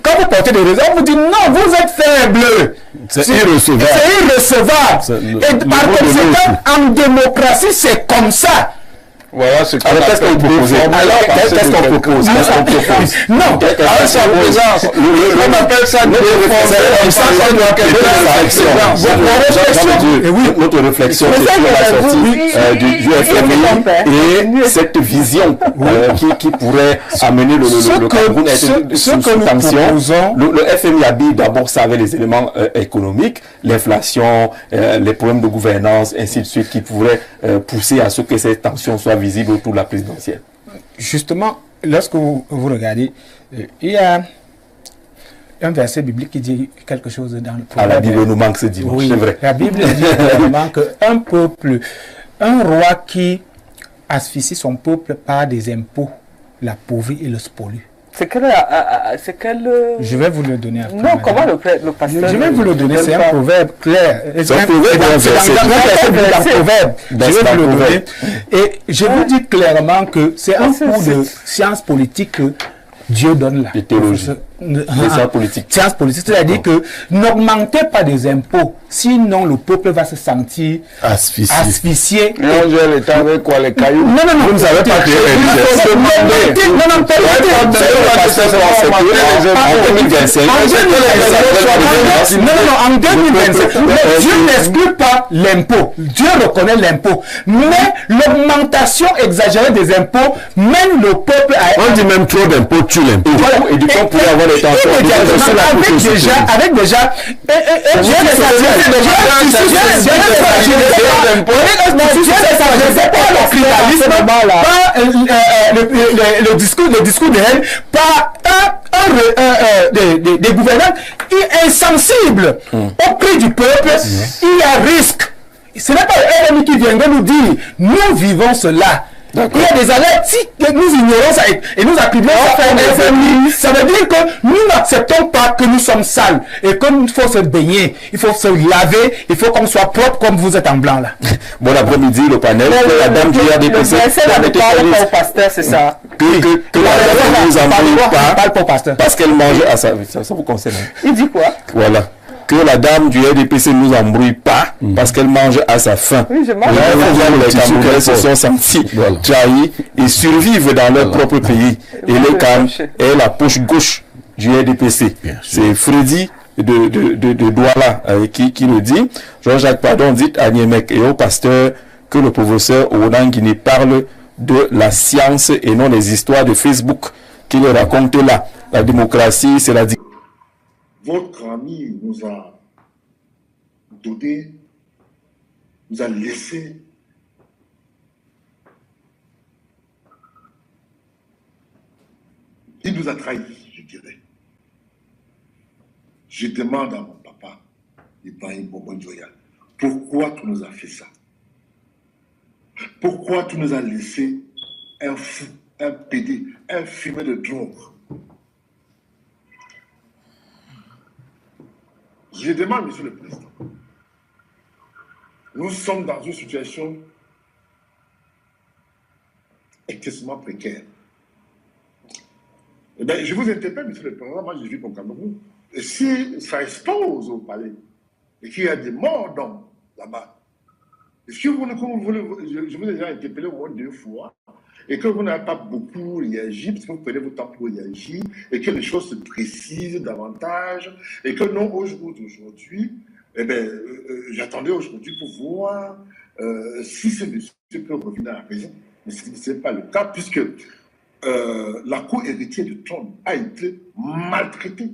[SPEAKER 6] Quand vous portez des réserves, vous dites non, vous êtes faible.
[SPEAKER 5] C'est irrecevable.
[SPEAKER 6] C'est irrecevable. Et par conséquent, en démocratie, c'est comme ça.
[SPEAKER 4] Voilà ce qu'on
[SPEAKER 3] qu'est-ce qu'on propose? Alors, qu'est-ce qu'on propose?
[SPEAKER 6] Non,
[SPEAKER 4] avec sa présence. On appelle ça
[SPEAKER 3] notre réflexion, c'est sur la sortie du FMI et cette vision qui pourrait amener le Cameroun à être sous tension. Le FMI habille d'abord ça avec les éléments économiques, l'inflation, les problèmes de gouvernance, ainsi de suite, qui pourraient pousser à ce que ces tensions soient visible autour de la présidentielle.
[SPEAKER 6] Justement, lorsque vous regardez, il y a un verset biblique qui dit quelque chose dans le proverbe.
[SPEAKER 3] La Bible nous manque ce dimanche,
[SPEAKER 6] oui,
[SPEAKER 3] c'est vrai.
[SPEAKER 6] La Bible dit clairement qu'un peuple, un roi qui asphyxie son peuple par des impôts, l'appauvrit et le spolie.
[SPEAKER 2] C'est quel...
[SPEAKER 6] Je vais vous le donner après.
[SPEAKER 2] Non, comment le pasteur...
[SPEAKER 6] Je vais vous le donner, c'est un proverbe clair.
[SPEAKER 5] C'est un proverbe,
[SPEAKER 6] je vais vous le donner. Et je vous dis clairement que c'est un cours de science politique que Dieu donne là.
[SPEAKER 3] De théologie.
[SPEAKER 6] Science politique, c'est-à-dire que n'augmentez pas des impôts, sinon le peuple va se sentir asphyxié.
[SPEAKER 4] Non, j'ai le temps avec quoi, les cailloux?
[SPEAKER 6] Non,
[SPEAKER 5] vous ne savez pas créer
[SPEAKER 6] en 2027, Dieu n'exclut pas l'impôt. Dieu reconnaît l'impôt. Mais l'augmentation exagérée des impôts mène le peuple à...
[SPEAKER 5] On dit même trop d'impôts tue l'impôt.
[SPEAKER 3] Et du coup, on pourrait avoir les tensions.
[SPEAKER 6] Avec déjà le discours de haine par des gouvernants insensibles au prix du peuple. Il y a risque. Ce n'est pas l'ennemi qui viendrait nous dire nous vivons cela. Il y a des alertes, si nous ignorons ça et nous attribuons ça à FMI, ça veut dire que nous n'acceptons pas que nous sommes sales et qu'il faut se baigner, il faut se laver, il faut qu'on soit propre comme vous êtes en blanc là.
[SPEAKER 3] Bon après-midi, le panel, la dame du RDPC,
[SPEAKER 2] le pasteur, c'est ça.
[SPEAKER 3] Que la dame ne nous embrouille
[SPEAKER 6] pas
[SPEAKER 3] parce qu'elle mange à ça vous concerne.
[SPEAKER 2] Il dit quoi?
[SPEAKER 3] Voilà. Que la dame du RDPC ne nous embrouille pas parce qu'elle mange à sa faim.
[SPEAKER 2] Oui, je mange.
[SPEAKER 3] Les Camerounais se sont sentis trahis et survivent dans leur propre pays. Et le Cam est la poche gauche du RDPC. C'est Freddy de Douala qui le dit. Jean-Jacques Pardon dit à Niemek et au pasteur que le professeur Oudangini parle de la science et non des histoires de Facebook qu'il raconte là. La démocratie, c'est la dictature.
[SPEAKER 7] Votre ami nous a donné, nous a laissé Il nous a trahis, je dirais. Je demande à mon papa, Ibrahim Bobondjoya, pourquoi tu nous as fait ça? Pourquoi tu nous as laissé un fou, un pédé, un fumé de drogue? Je demande, Monsieur le Président, nous sommes dans une situation excessivement précaire. Eh bien, je vous interpelle, Monsieur le Président, moi je vis au Cameroun. Et si ça expose au palais et qu'il y a des morts là-bas, est-ce que je vous ai déjà interpellé au moins 2 fois et que vous n'avez pas beaucoup réagi, parce que vous prenez votre temps pour réagir, et que les choses se précisent davantage, et que non, aujourd'hui, eh bien, j'attendais aujourd'hui pour voir si ce monsieur peut revenir à la raison. Mais ce n'est pas le cas, puisque la cour héritière de Trump a été maltraitée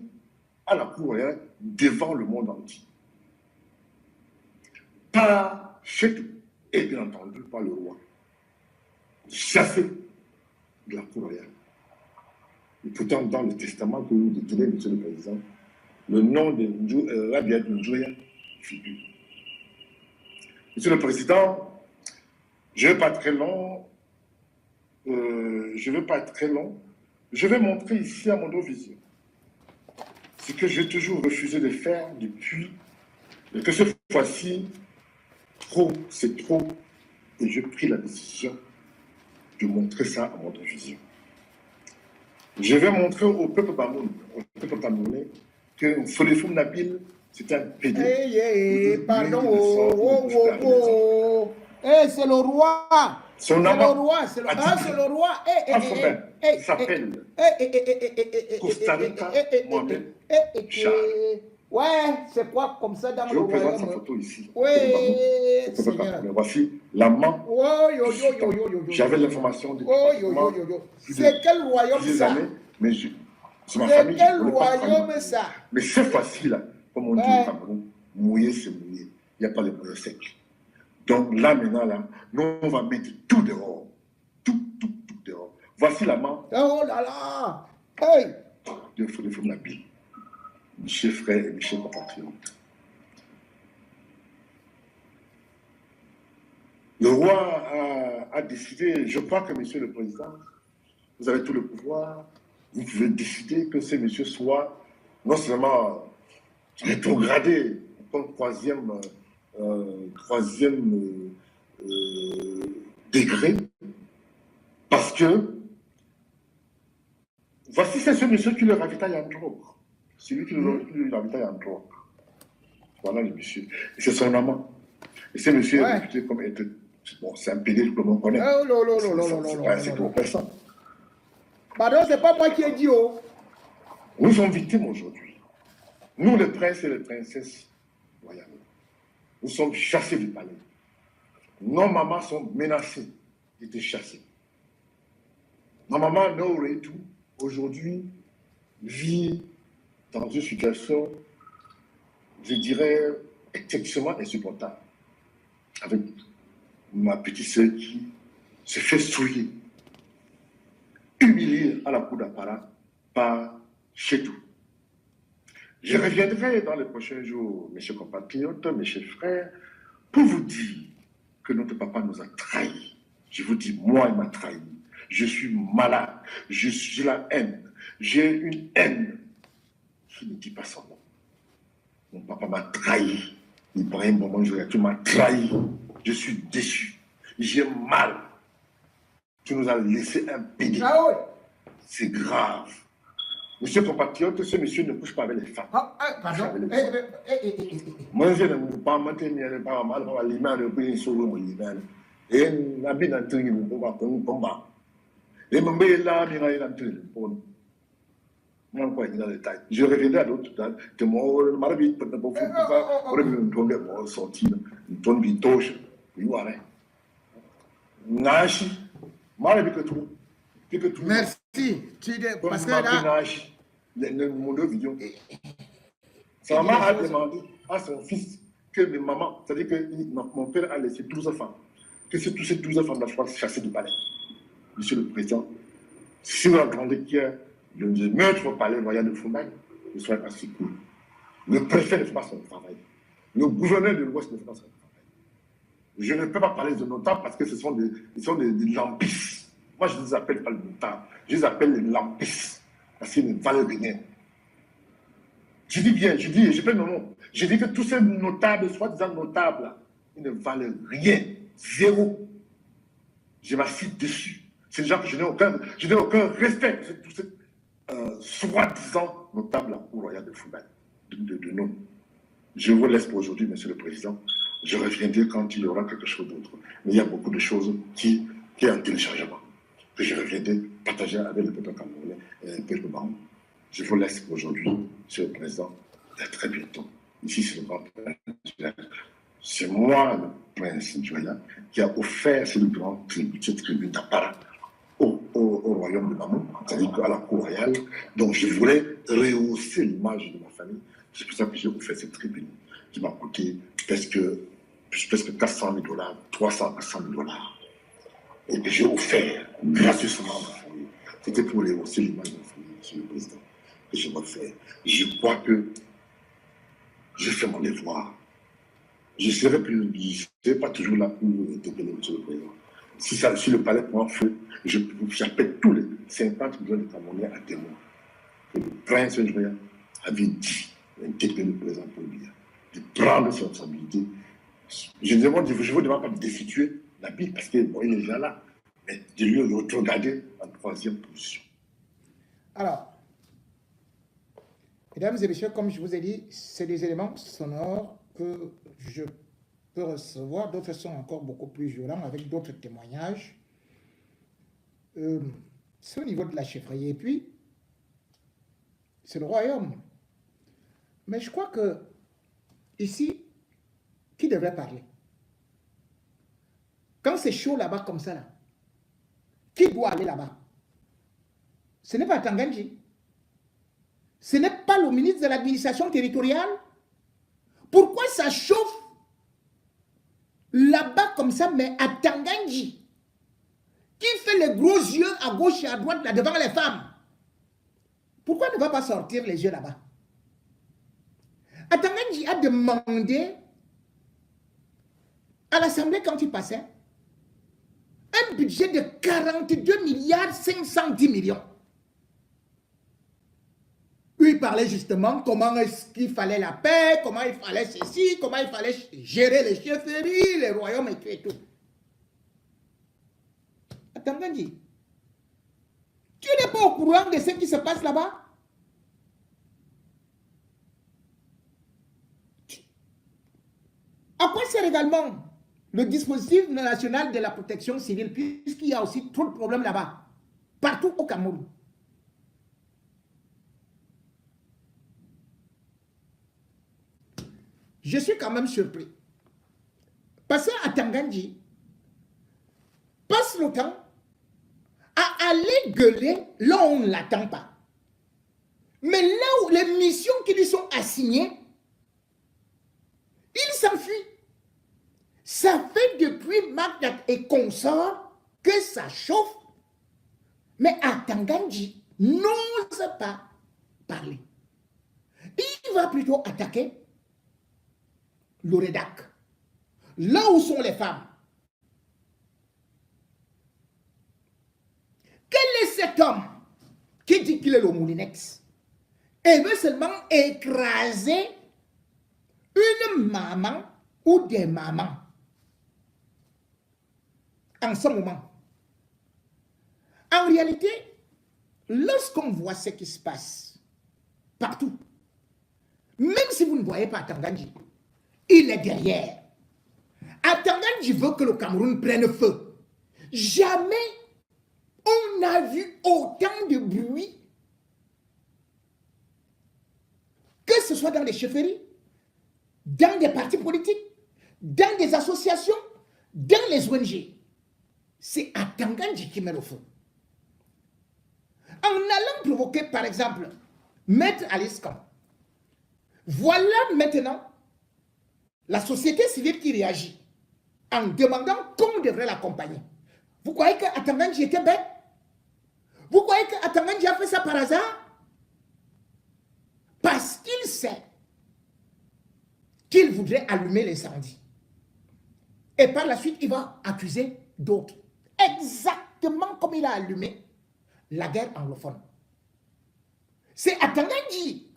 [SPEAKER 7] à la cour royale devant le monde entier. Par Chetou et bien entendu par le roi. Chassé de la cour royale. Et pourtant, dans le testament que vous détenez, Monsieur le Président, le nom de Rabia Njoya figure. Monsieur le Président, je ne vais pas être très long. Je vais montrer ici à mon vision ce que j'ai toujours refusé de faire depuis, et que cette fois-ci, trop, c'est trop, et j'ai pris la décision de montrer ça à mon vision. Je vais montrer au peuple camerounais que Foléfoum Nabil, c'est un pédé.
[SPEAKER 8] Pardon, c'est le roi.
[SPEAKER 7] Son
[SPEAKER 8] C'est
[SPEAKER 7] nom
[SPEAKER 8] le roi, c'est le roi.
[SPEAKER 7] il s'appelle Costa Rica Mohamed Charles.
[SPEAKER 8] Ouais, c'est quoi comme ça dans
[SPEAKER 7] Je
[SPEAKER 8] le
[SPEAKER 7] vous présente sa
[SPEAKER 8] royaume?
[SPEAKER 7] photo ici.
[SPEAKER 8] Oui,
[SPEAKER 7] Mais
[SPEAKER 8] Seigneur.
[SPEAKER 7] voici l'amant. J'avais l'information depuis
[SPEAKER 8] C'est quel royaume
[SPEAKER 7] plusieurs
[SPEAKER 8] ça?
[SPEAKER 7] années, mais c'est ma
[SPEAKER 8] C'est
[SPEAKER 7] famille.
[SPEAKER 8] quel
[SPEAKER 7] je voulais pas
[SPEAKER 8] royaume
[SPEAKER 7] prendre.
[SPEAKER 8] ça?
[SPEAKER 7] Mais cette fois-ci, là, comme on dit
[SPEAKER 8] Ouais.
[SPEAKER 7] au Cameroun, mouiller, c'est mouiller. Il n'y a pas de mouiller sec. Donc là, maintenant, là, nous, on va mettre tout dehors. Tout dehors. Voici l'amant
[SPEAKER 8] Oh là là! Hey!
[SPEAKER 7] de Foléfoum Nabil. Mes chers frères et mes chers compatriotes. Le roi a décidé, je crois que, Monsieur le Président, vous avez tout le pouvoir, vous pouvez décider que ces messieurs soient non seulement rétrogradés comme troisième degré, parce que voici c'est ce monsieur qui le ravitaille en drogue. C'est lui qui le ravitaille en drogue. Voilà le monsieur. Et c'est son amant. Et ce monsieur est réputé comme être. Bon, c'est un pédé que l'on connaît. C'est pour personne.
[SPEAKER 8] Pardon, c'est pas moi qui ai dit, oh.
[SPEAKER 7] Nous sommes victimes aujourd'hui. Nous, les princes et les princesses royales, nous sommes chassés du palais. Nos mamans sont menacées d'être chassées. Nos mamans, Nour et tout, aujourd'hui, vit dans une situation, je dirais, exceptionnellement insupportable. Avec ma petite sœur qui se fait souiller, humiliée à la cour d'apparat par Chetou. Je reviendrai dans les prochains jours, mes chers compatriotes, mes chers frères, pour vous dire que notre papa nous a trahis. Je vous dis, moi, il m'a trahi. Je suis malade. J'ai la haine. J'ai une haine qui ne dit pas son nom. Mon papa m'a trahi. Ibrahim Bobondjoya, tu m'as trahi. Je suis déçu. J'ai mal. Tu nous as laissé un pédé.
[SPEAKER 8] Ah oui.
[SPEAKER 7] C'est grave. Monsieur compatriote, ce monsieur ne couche pas avec les femmes.
[SPEAKER 8] Pardon.
[SPEAKER 7] Moi, je ne peux pas maintenir pas mal pour l'image de pays sur le monde. Et n'a bien entendu le combat. Et mon bébé là, il a entendu le combat. Non, quoi, il a le détail. Je reviendrai à d'autres temps. Que mon mari peut ne pas faire pour me tomber mon sorti. Une tonne de touche. Il va aller. Nashi, mari que tout.
[SPEAKER 8] Merci. Parce que là.
[SPEAKER 7] Mon deux vidéos. Sa maman a demandé à son fils que mes mamans, c'est-à-dire que mon père a laissé 12 femmes, que toutes ces 12 femmes-là soient chassées du palais. Monsieur le Président, si vous entendez qu'il y a Le meurtre pour parler royal de Foumagne ne soit pas si cool. Le préfet ne fait pas son travail. Le gouverneur de l'Ouest ne fait pas son travail. Je ne peux pas parler de notables parce que ce sont des lampistes. Moi, je ne les appelle pas les notables. Je les appelle les lampistes parce qu'ils ne valent rien. Je dis bien, je peux le nom. Je dis que tous ces notables, soi-disant notables, là, ils ne valent rien. Zéro. Je m'assieds dessus. C'est des gens que je n'ai aucun respect pour tous ces soi-disant notables à la Cour royale de Foumagne. De nom. Je vous laisse pour aujourd'hui, Monsieur le Président. Je reviendrai quand il y aura quelque chose d'autre. Mais il y a beaucoup de choses qui est en téléchargement. Que je reviendrai partager avec le peuple camerounais et le peuple baron. Je vous laisse pour aujourd'hui, Monsieur le Président. À très bientôt. Ici, c'est le grand prince. C'est moi, le prince Djoya, qui a offert cette grande tribune, cette tribune d'apparat au royaume de Bamou, c'est-à-dire à la cour royale. Donc, je voulais rehausser l'image de ma famille. C'est pour ça que j'ai offert cette tribune, qui m'a coûté presque 400 000 $, 400 000 $. Et que j'ai offert gracieusement à ma famille. C'était pour rehausser l'image de ma famille, Monsieur le Président, que je refais. Je crois que j'ai fait mon devoir. Je ne serai pas toujours là pour interpeller Monsieur le Président. Si le palais prend feu, j'appelle tous les 50 millions de Camerounais à témoin que le prince Ndjoya avait dit d'interpeller le président Paul Biya, de prendre ses responsabilités. Je ne vous demande pas de destituer la Bible parce qu'il est déjà là, mais de lui regarder en troisième position.
[SPEAKER 8] Alors, mesdames et messieurs, comme je vous ai dit, c'est des éléments sonores que je peux recevoir. D'autres sont encore beaucoup plus violents avec d'autres témoignages. C'est au niveau de la chefferie. Et puis, c'est le royaume. Mais je crois que ici, qui devrait parler? Quand c'est chaud là-bas comme ça, là, qui doit aller là-bas? Ce n'est pas Tanganji. Ce n'est pas le ministre de l'administration territoriale. Pourquoi ça chauffe là-bas comme ça, mais à Tanganji, qui fait les gros yeux à gauche et à droite là devant les femmes? Pourquoi ne va pas sortir les yeux là-bas? Tanganji a demandé à l'Assemblée quand il passait un budget de 42 milliards 510 millions. Il parlait justement comment est-ce qu'il fallait la paix, comment il fallait ceci, comment il fallait gérer les chefferies, les royaumes et tout. Tanganji, tu n'es pas au courant de ce qui se passe là-bas? À quoi sert également le dispositif national de la protection civile, puisqu'il y a aussi trop de problèmes là-bas, partout au Cameroun? Je suis quand même surpris. Passer à Tanganji passe le temps à aller gueuler là où on ne l'attend pas. Mais là où les missions qui lui sont assignées, il s'enfuit. Ça fait depuis Magdad et consorts que ça chauffe. Mais à Tanganji, n'ose pas parler. Il va plutôt attaquer le Redac, là où sont les femmes. Quel est cet homme qui dit qu'il est le Moulinex et veut seulement écraser une maman ou des mamans en ce moment? En réalité, lorsqu'on voit ce qui se passe partout, même si vous ne voyez pas Tanganji, il est derrière. Tanganji veut que le Cameroun prenne feu. Jamais on n'a vu autant de bruit, que ce soit dans les chefferies, dans des partis politiques, dans des associations, dans les ONG. C'est Tanganji qui met le feu. En allant provoquer, par exemple, Maître Alice Kam, voilà maintenant la société civile qui réagit en demandant qu'on devrait l'accompagner. Vous croyez que Tanganji était bête? Vous croyez qu'Atangandji a fait ça par hasard? Parce qu'il sait qu'il voudrait allumer l'incendie. Et par la suite, il va accuser d'autres. Exactement comme il a allumé la guerre anglophone. C'est Atangandji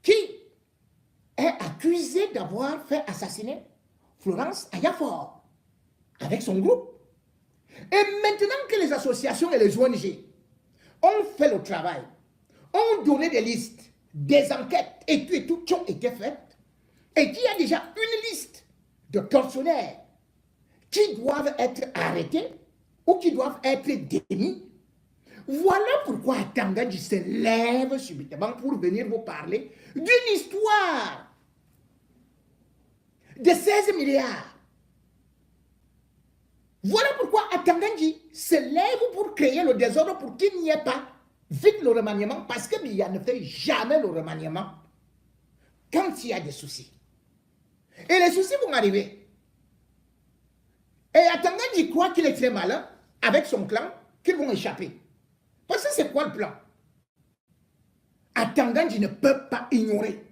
[SPEAKER 8] qui est accusé d'avoir fait assassiner Florence Ayafor avec son groupe. Et maintenant que les associations et les ONG ont fait le travail, ont donné des listes, des enquêtes et tout qui ont été faites, et qu'il y a déjà une liste de tortionnaires qui doivent être arrêtés ou qui doivent être démis, voilà pourquoi Atangandji se lève subitement pour venir vous parler d'une histoire de 16 milliards. Voilà pourquoi Atangandji se lève pour créer le désordre pour qu'il n'y ait pas vite le remaniement, parce que Biya ne fait jamais le remaniement quand il y a des soucis. Et les soucis vont arriver. Et Atangandji croit qu'il est très malin avec son clan, qu'ils vont échapper. Parce que c'est quoi le plan? Atangandji ne peut pas ignorer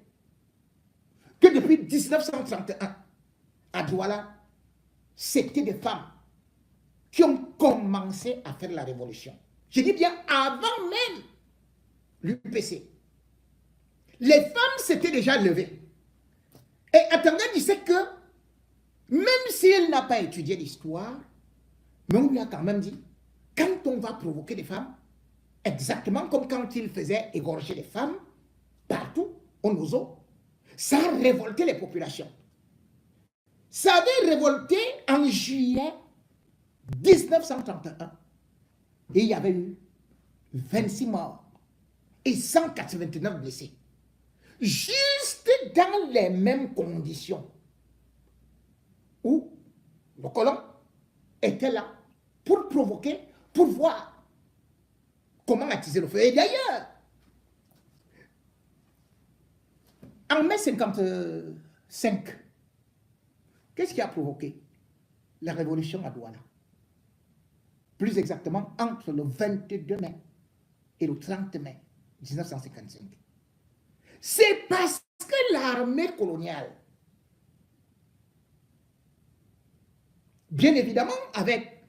[SPEAKER 8] que depuis 1931, à Douala, c'était des femmes qui ont commencé à faire la révolution. Je dis bien avant même l'UPC. Les femmes s'étaient déjà levées. Et Atangandji sait que, même s'il n'a pas étudié l'histoire, mais on lui a quand même dit, quand on va provoquer des femmes, exactement comme quand il faisait égorger les femmes, partout, au Nozo, ça a révolté les populations. Ça avait révolté en juillet 1931. Et il y avait eu 26 morts et 189 blessés. Juste dans les mêmes conditions où le colon était là pour provoquer, pour voir comment attiser le feu. Et d'ailleurs, en mai 1955, qu'est-ce qui a provoqué la révolution à Douala? Plus exactement, entre le 22 mai et le 30 mai 1955. C'est parce que l'armée coloniale, bien évidemment avec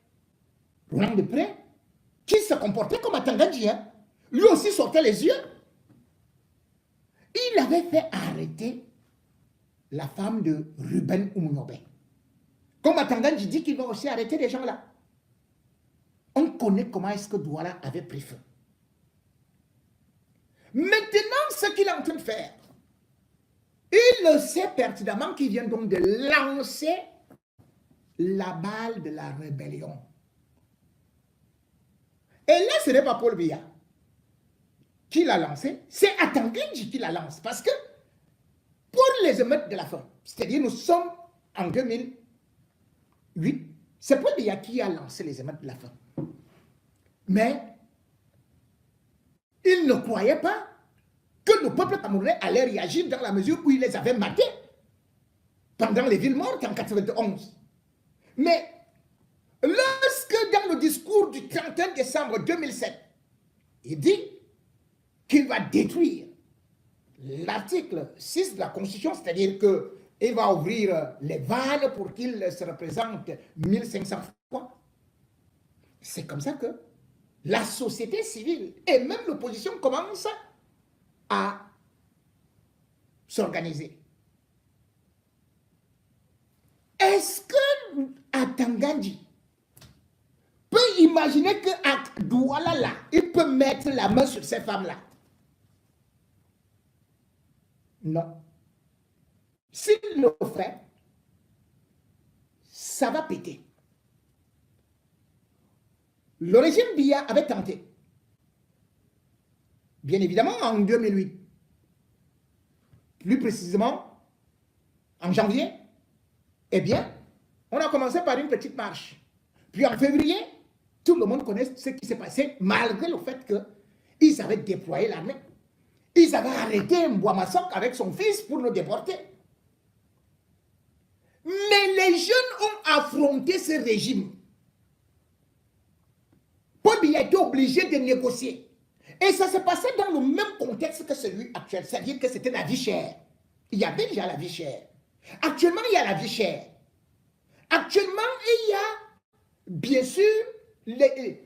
[SPEAKER 8] Roland Desprez, qui se comportait comme Atangandji, lui aussi sortait les yeux, il avait fait arrêter la femme de Ruben Oumounobe. Comme Atangandji dit qu'il va aussi arrêter les gens là. On connaît comment est-ce que Douala avait pris feu. Maintenant, ce qu'il est en train de faire, il le sait pertinemment qu'il vient donc de lancer la balle de la rébellion. Et là, ce n'est pas Paul Biya qui l'a lancé, c'est Atangandji qui la lance. Parce que pour les émeutes de la faim, c'est-à-dire nous sommes en 2008, c'est Paul Biya qui a lancé les émeutes de la faim. Mais il ne croyait pas que le peuple camerounais allait réagir dans la mesure où il les avait matés pendant les villes mortes en 91. Mais lorsque dans le discours du 31 décembre 2007, il dit qu'il va détruire l'article 6 de la Constitution, c'est-à-dire qu'il va ouvrir les vannes pour qu'il se représente 1500 fois, c'est comme ça que la société civile et même l'opposition commencent à s'organiser. Est-ce que Atangandji peut imaginer qu'à Douala là, il peut mettre la main sur ces femmes-là? Non. S'il le fait, ça va péter. Le régime Biya avait tenté, bien évidemment en 2008, plus précisément en janvier, eh bien, on a commencé par une petite marche. Puis en février, tout le monde connaît ce qui s'est passé, malgré le fait qu'ils avaient déployé l'armée. Ils avaient arrêté Mbouamassok avec son fils pour le déporter. Mais les jeunes ont affronté ce régime. Paul Biya était obligé de négocier. Et ça se passait dans le même contexte que celui actuel, c'est-à-dire que c'était la vie chère. Il y avait déjà la vie chère. Actuellement, il y a la vie chère. Actuellement, il y a, bien sûr,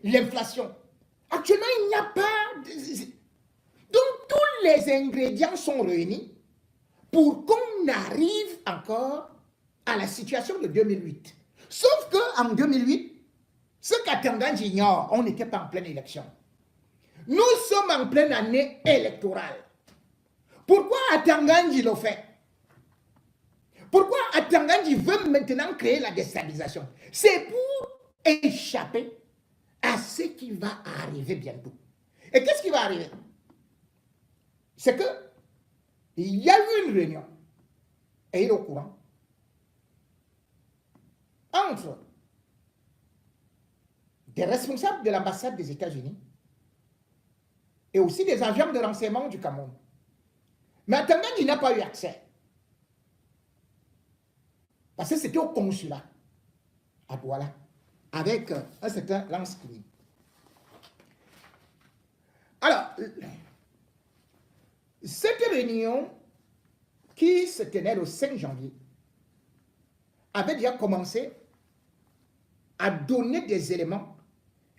[SPEAKER 8] l'inflation. Actuellement, il n'y a pas... Donc, tous les ingrédients sont réunis pour qu'on arrive encore à la situation de 2008. Sauf qu'en 2008, ce qu'Atangandji ignore, on n'était pas en pleine élection. Nous sommes en pleine année électorale. Pourquoi Atangandji le fait? Pourquoi Atangandji veut maintenant créer la déstabilisation? C'est pour échapper à ce qui va arriver bientôt. Et qu'est-ce qui va arriver? C'est que il y a eu une réunion, et il est au courant, entre des responsables de l'ambassade des États-Unis et aussi des agents de renseignement du Cameroun. Mais Atangandji n'a pas eu accès. Parce que c'était au consulat, à Douala, avec un certain Lance Kini. Alors, cette réunion qui se tenait le 5 janvier avait déjà commencé à donner des éléments.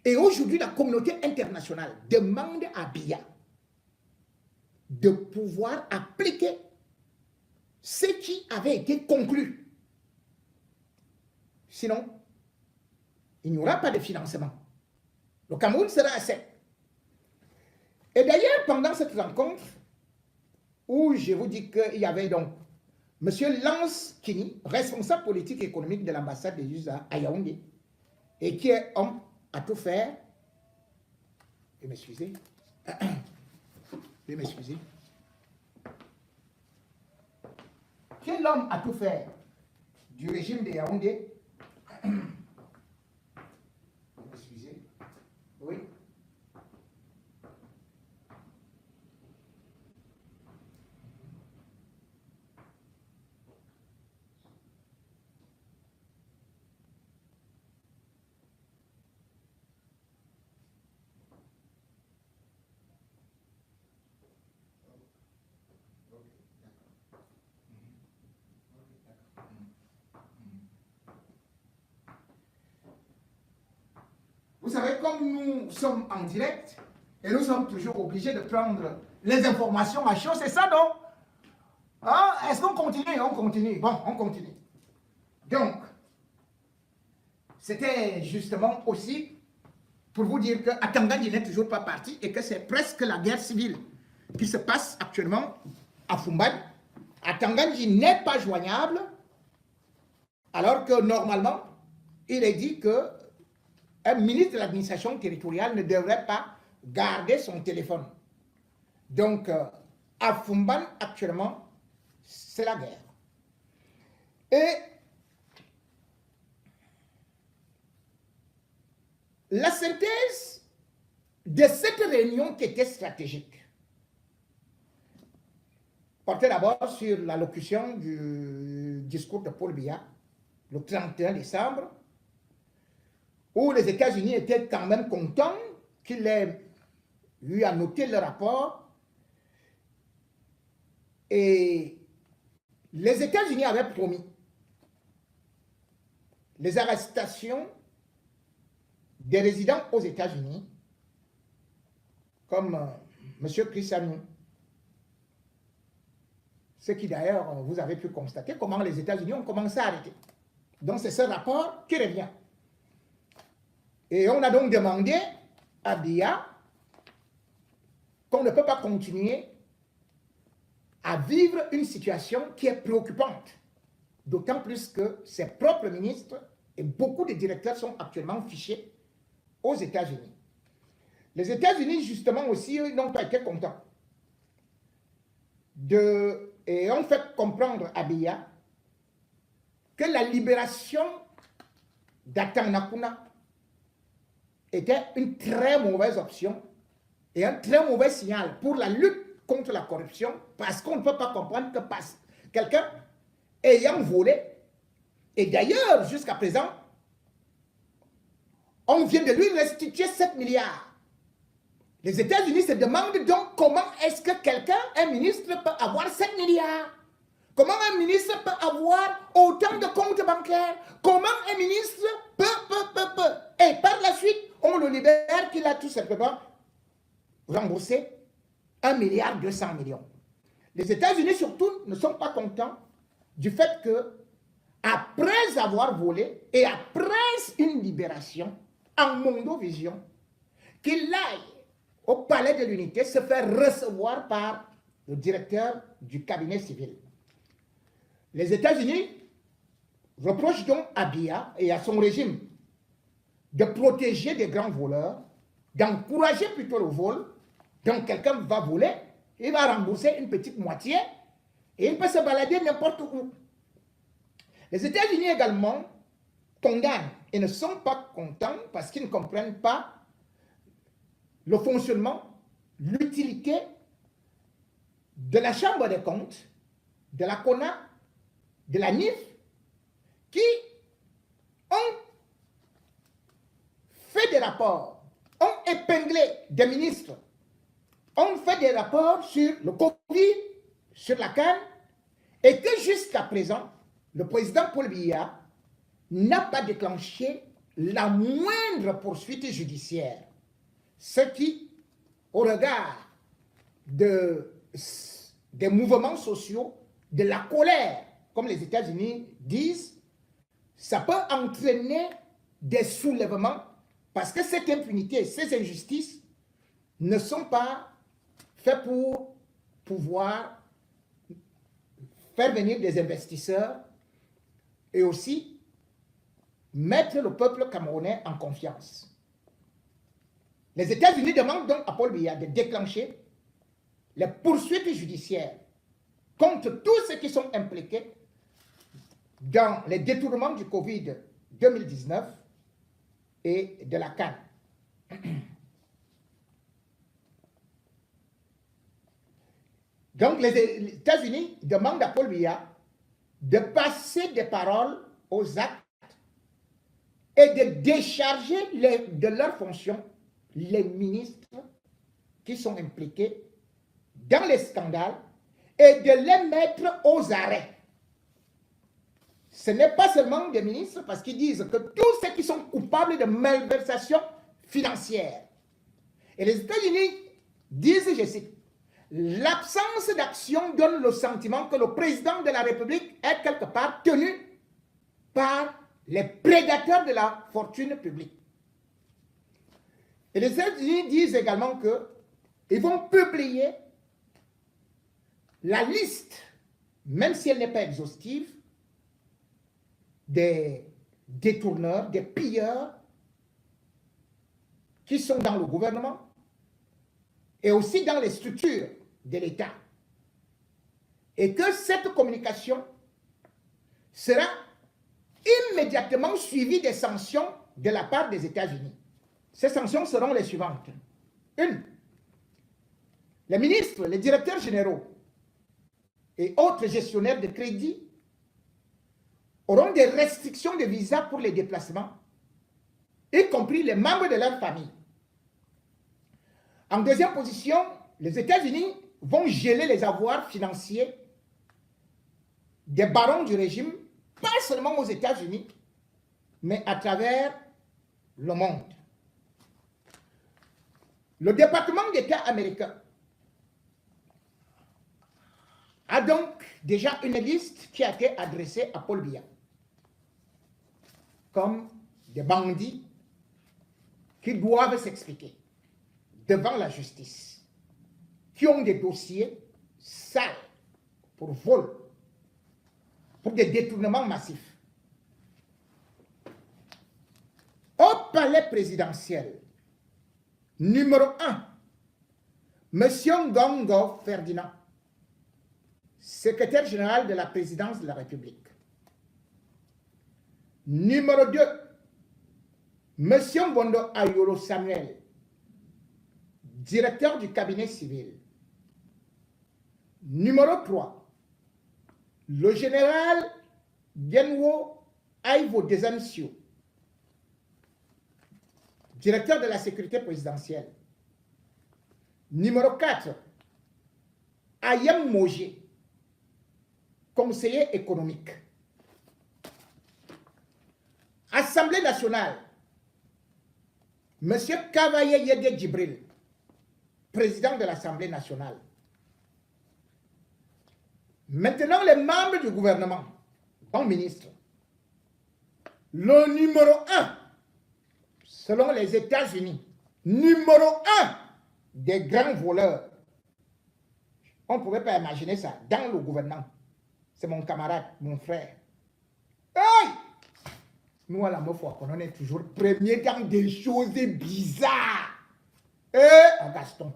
[SPEAKER 8] Et aujourd'hui, la communauté internationale demande à Biya de pouvoir appliquer ce qui avait été conclu. Sinon, il n'y aura pas de financement. Le Cameroun sera à sec. Et d'ailleurs, pendant cette rencontre, où je vous dis qu'il y avait donc M. Lance Kini, responsable politique et économique de l'ambassade des USA à Yaoundé, et qui est homme à tout faire. Et m'excusez. Veuillez m'excuser. Qui est l'homme à tout faire du régime de Yaoundé. Excusez. Oui. Vous savez, comme nous sommes en direct, et nous sommes toujours obligés de prendre les informations à chaud, c'est ça, non? Hein? Est-ce qu'on continue? On continue. Bon, on continue. Donc, c'était justement aussi pour vous dire que Atangandji n'est toujours pas parti et que c'est presque la guerre civile qui se passe actuellement à Fumban. Atangandji n'est pas joignable, alors que normalement, il est dit que un ministre de l'administration territoriale ne devrait pas garder son téléphone. Donc, à Fumban, actuellement, c'est la guerre. Et la synthèse de cette réunion qui était stratégique portait d'abord sur l'allocution du discours de Paul Biya, le 31 décembre, où les États-Unis étaient quand même contents qu'il ait eu à noter le rapport. Et les États-Unis avaient promis les arrestations des résidents aux États-Unis, comme M. Chris Agnew. Ce qui d'ailleurs, vous avez pu constater comment les États-Unis ont commencé à arrêter. Donc c'est ce rapport qui revient. Et on a donc demandé à Biya qu'on ne peut pas continuer à vivre une situation qui est préoccupante. D'autant plus que ses propres ministres et beaucoup de directeurs sont actuellement fichés aux États-Unis. Les États-Unis, justement, aussi, n'ont pas été contents. Et ont fait comprendre à Biya que la libération d'Atan Nakuna était une très mauvaise option et un très mauvais signal pour la lutte contre la corruption, parce qu'on ne peut pas comprendre que quelqu'un ayant volé, et d'ailleurs jusqu'à présent, On vient de lui restituer 7 milliards. Les États-Unis se demandent donc comment est-ce que quelqu'un, un ministre, peut avoir 7 milliards. Comment un ministre peut avoir autant de comptes bancaires? Comment un ministre peut. Et par la suite, on le libère qu'il a tout simplement remboursé 1,2 milliard. Les États-Unis surtout ne sont pas contents du fait que, après avoir volé et après une libération en Mondovision, qu'il aille au palais de l'unité se faire recevoir par le directeur du cabinet civil. Les États-Unis reprochent donc à Biya et à son régime de protéger des grands voleurs, d'encourager plutôt le vol. Donc quelqu'un va voler, il va rembourser une petite moitié et il peut se balader n'importe où. Les États-Unis également condamnent et ne sont pas contents parce qu'ils ne comprennent pas le fonctionnement, l'utilité de la Chambre des comptes, de la CONA, de la NIF, qui ont fait des rapports, ont épinglé des ministres, ont fait des rapports sur le Covid, sur la CAN, et que jusqu'à présent, le président Paul Biya n'a pas déclenché la moindre poursuite judiciaire. Ce qui, au regard des mouvements sociaux, de la colère, comme les États-Unis disent, ça peut entraîner des soulèvements parce que cette impunité, ces injustices ne sont pas faites pour pouvoir faire venir des investisseurs et aussi mettre le peuple camerounais en confiance. Les États-Unis demandent donc à Paul Biya de déclencher les poursuites judiciaires contre tous ceux qui sont impliqués dans les détournements du Covid 2019 et de la CAN. Donc les États-Unis demandent à Paul Biya de passer des paroles aux actes et de décharger de leurs fonctions les ministres qui sont impliqués dans les scandales et de les mettre aux arrêts. Ce n'est pas seulement des ministres parce qu'ils disent que tous ceux qui sont coupables de malversation financière. Et les États-Unis disent, je cite, l'absence d'action donne le sentiment que le président de la République est quelque part tenu par les prédateurs de la fortune publique. Et les États-Unis disent également qu'ils vont publier la liste, même si elle n'est pas exhaustive, des détourneurs, des pilleurs qui sont dans le gouvernement et aussi dans les structures de l'État. Et que cette communication sera immédiatement suivie des sanctions de la part des États-Unis. Ces sanctions seront les suivantes. 1. Les ministres, les directeurs généraux et autres gestionnaires de crédit auront des restrictions de visa pour les déplacements, y compris les membres de leur famille. En deuxième position, les États-Unis vont geler les avoirs financiers des barons du régime, pas seulement aux États-Unis, mais à travers le monde. Le département d'État américain a donc déjà une liste qui a été adressée à Paul Biya comme des bandits qui doivent s'expliquer devant la justice, qui ont des dossiers sales pour vol, pour des détournements massifs. Au palais présidentiel, numéro 1, M. Ngongo Ferdinand, secrétaire général de la présidence de la République. Numéro 2, M. Bondo Ayolo Samuel, directeur du cabinet civil. Numéro 3, le général Genwo Aivo Desancio, directeur de la sécurité présidentielle. Numéro 4, Ayem Mogé, conseiller économique. Assemblée nationale, M. Kavaye Yedé Djibril, président de l'Assemblée nationale. Maintenant, les membres du gouvernement, bon ministre. Le numéro 1, selon les États-Unis, numéro 1 des grands voleurs. On ne pouvait pas imaginer ça dans le gouvernement. C'est mon camarade, mon frère. Hey! Nous, à la fois, on est toujours premier dans des choses bizarres. Gaston.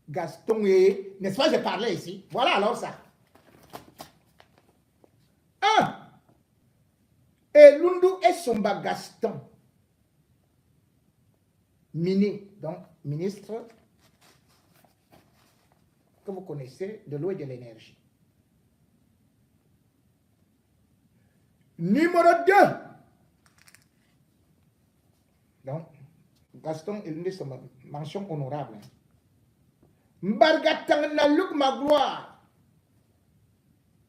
[SPEAKER 8] Gaston, n'est-ce pas, j'ai parlé ici. Voilà alors ça. Et Lundu et Somba Gaston. Donc ministre que vous connaissez de l'eau et de l'énergie. Numéro 2. Donc, Gaston et Lundu sont mention honorable. Mbargatang Nalouk Magloire.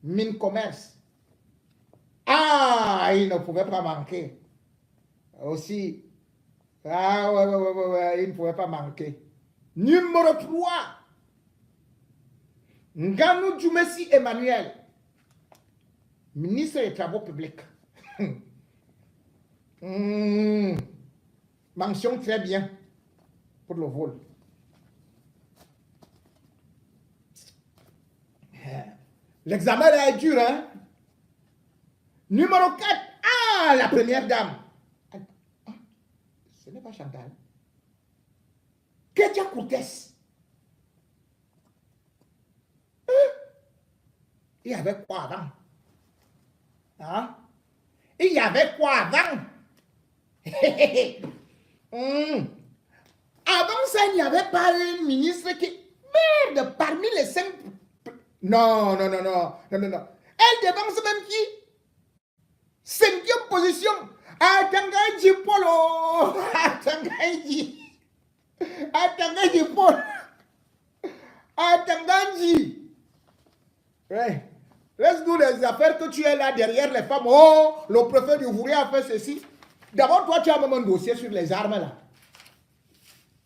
[SPEAKER 8] Mine commerce. Ah, il ne pouvait pas manquer. Aussi. Ah, ouais, il ne pouvait pas manquer. Numéro 3. Nganou Djoumessi Emmanuel. Ministre des Travaux publics. Mention très bien pour le vol. L'examen là est dur, hein? Numéro 4. Ah, la première dame. Ce n'est pas Chantal. Ketia Cortés. Il y avait quoi avant? Hein? Il y avait quoi avant? Avant ça, il n'y avait pas un ministre qui... Merde, parmi les 5... Non. Elle dépense même qui? 5e position. Atangaji Polo. Atangaji Polo. Atangaji. Ouais. Laisse-nous les affaires que tu es là derrière les femmes. Oh, le préfet du Vouré a fait ceci. D'abord, toi, tu as même un dossier sur les armes là.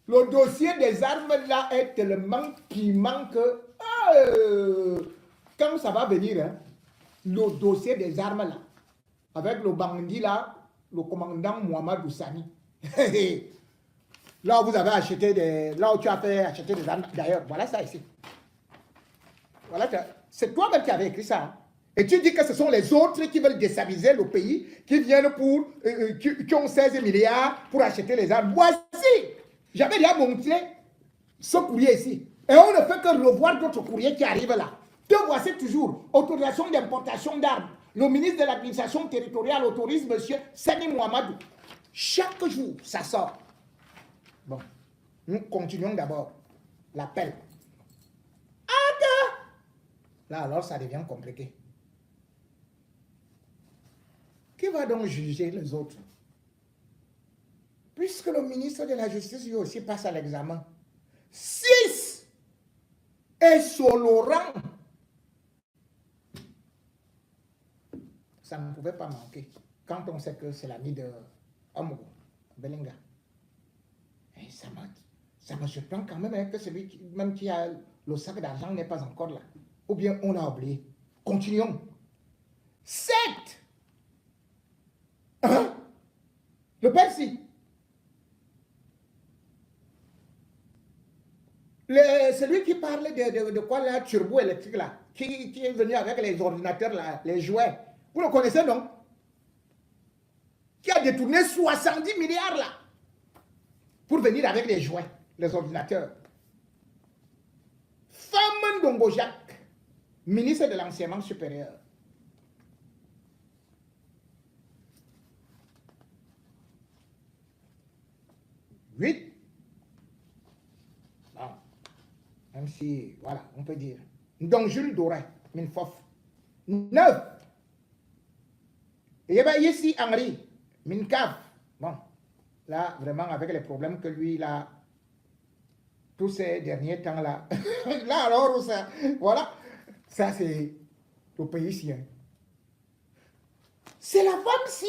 [SPEAKER 8] Le dossier des armes là est tellement piment que quand ça va venir, hein, le dossier des armes là, avec le bandit là, le commandant Mohamed Oussani. Là où vous avez acheté des... Là où tu as fait acheter des armes. D'ailleurs, voilà ça ici. Voilà, c'est toi-même qui avais écrit ça. Hein. Et tu dis que ce sont les autres qui veulent déstabiliser le pays, qui viennent pour... qui ont 16 milliards pour acheter les armes. Voici. J'avais déjà montré ce courrier ici. Et on ne fait que revoir d'autres courriers qui arrivent là. Te voici toujours. Autorisation d'importation d'armes. Le ministre de l'administration territoriale autorise M. Sani Mohamedou. Chaque jour, ça sort. Bon, nous continuons d'abord l'appel. Là, alors, ça devient compliqué. Qui va donc juger les autres? Puisque le ministre de la Justice, lui aussi, passe à l'examen. 6 et sur le rang. Ça ne pouvait pas manquer. Quand on sait que c'est l'ami de Amogo, Belenga. Et ça me surprend quand même hein, que celui qui a le sac d'argent n'est pas encore là. Ou bien on a oublié. Continuons. 7. Hein? Le Percy. Celui qui parlait de quoi là, turbo électrique là, qui est venu avec les ordinateurs là, les jouets. Vous le connaissez, non? Qui a détourné 70 milliards là pour venir avec les jouets, les ordinateurs. Femme Ndongo Jacques, ministre de l'enseignement supérieur. Huit. Bon. Même si, voilà, on peut dire. Donc Jules Doré, Minfof. 9. Il y avait ici Henri, Mincaf, bon, là, vraiment, avec les problèmes que lui, là, tous ces derniers temps-là, là, alors, ça, voilà, ça, c'est le pays ici. Hein. C'est la femme-ci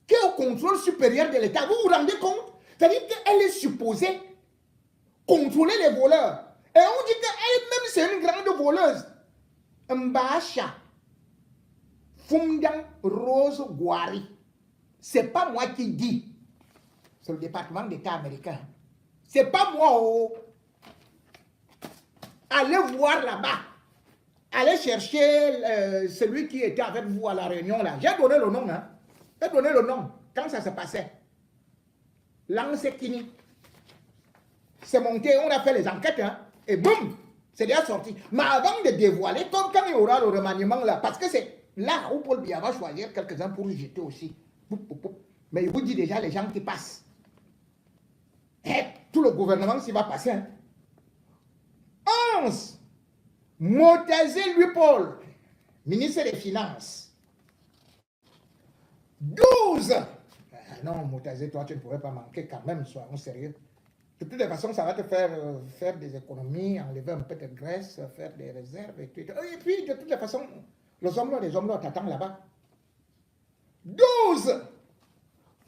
[SPEAKER 8] qui est au contrôle supérieur de l'État. Vous vous rendez compte? C'est-à-dire qu'elle est supposée contrôler les voleurs. Et on dit qu'elle-même, c'est une grande voleuse. Mbacha, Fumdan Rose Guari. C'est pas moi qui dis. C'est le département d'État américain. C'est pas moi. Oh. Allez voir là-bas. Allez chercher celui qui était avec vous à la réunion là. J'ai donné le nom. Hein. J'ai donné le nom. Quand ça se passait. Lansekini. C'est monté. On a fait les enquêtes. Hein, et boum. C'est déjà sorti. Mais avant de dévoiler, comme quand il y aura le remaniement là, parce que c'est là où Paul Biya va choisir quelques-uns pour jeter aussi. Mais il vous dit déjà les gens qui passent. Et tout le gouvernement s'y va passer. Hein. 11. Motazé Louis-Paul, ministre des Finances. 12. Non, Motazé, toi, tu ne pourrais pas manquer quand même, soyons sérieux. De toutes les façons, ça va te faire des économies, enlever un peu de graisse, faire des réserves et tout. Et puis, de toutes les façons, les hommes t'attendent là-bas. 12.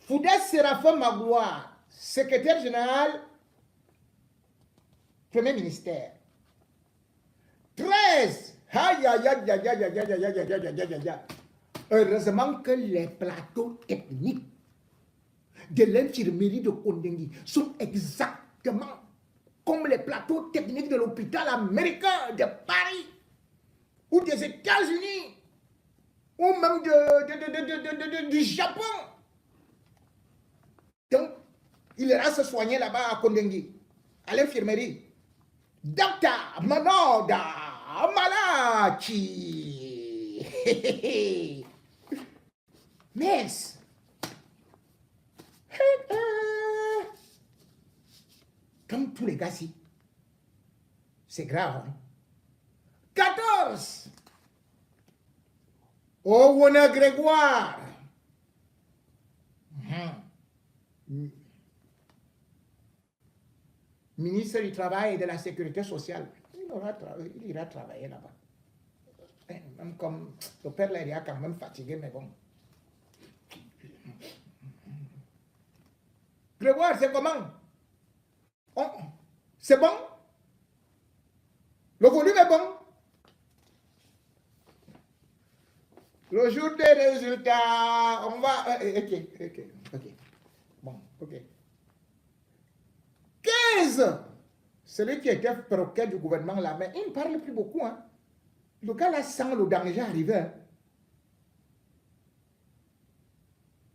[SPEAKER 8] Fouda Séraphin Magloire, secrétaire général, premier ministère. 13. Aïe, aïe, aïe, aïe, aïe, aïe, aïe, aïe, aïe, aïe, aïe. Heureusement que les plateaux techniques de l'infirmerie de Kondengui sont exactement comme les plateaux techniques de l'hôpital américain de Paris ou des États-Unis ou même du Japon. Donc, il ira se soigner là-bas à Kondengui, à l'infirmerie. Docteur Manoda Malachi. Mess. Comme tous les gars-ci. C'est grave. Hein? 14. Owana Grégoire. Ministre du Travail et de la Sécurité sociale. Il ira travailler là-bas. Même comme le père là, il est quand même fatigué, mais bon. Grégoire, c'est comment? Oh, c'est bon? Le volume est bon? Le jour des résultats, on va... Ok. Bon, ok. 15! Celui qui était perroquet du gouvernement là, mais il ne parle plus beaucoup. Hein. Le gars là sent le danger arriver. Hein.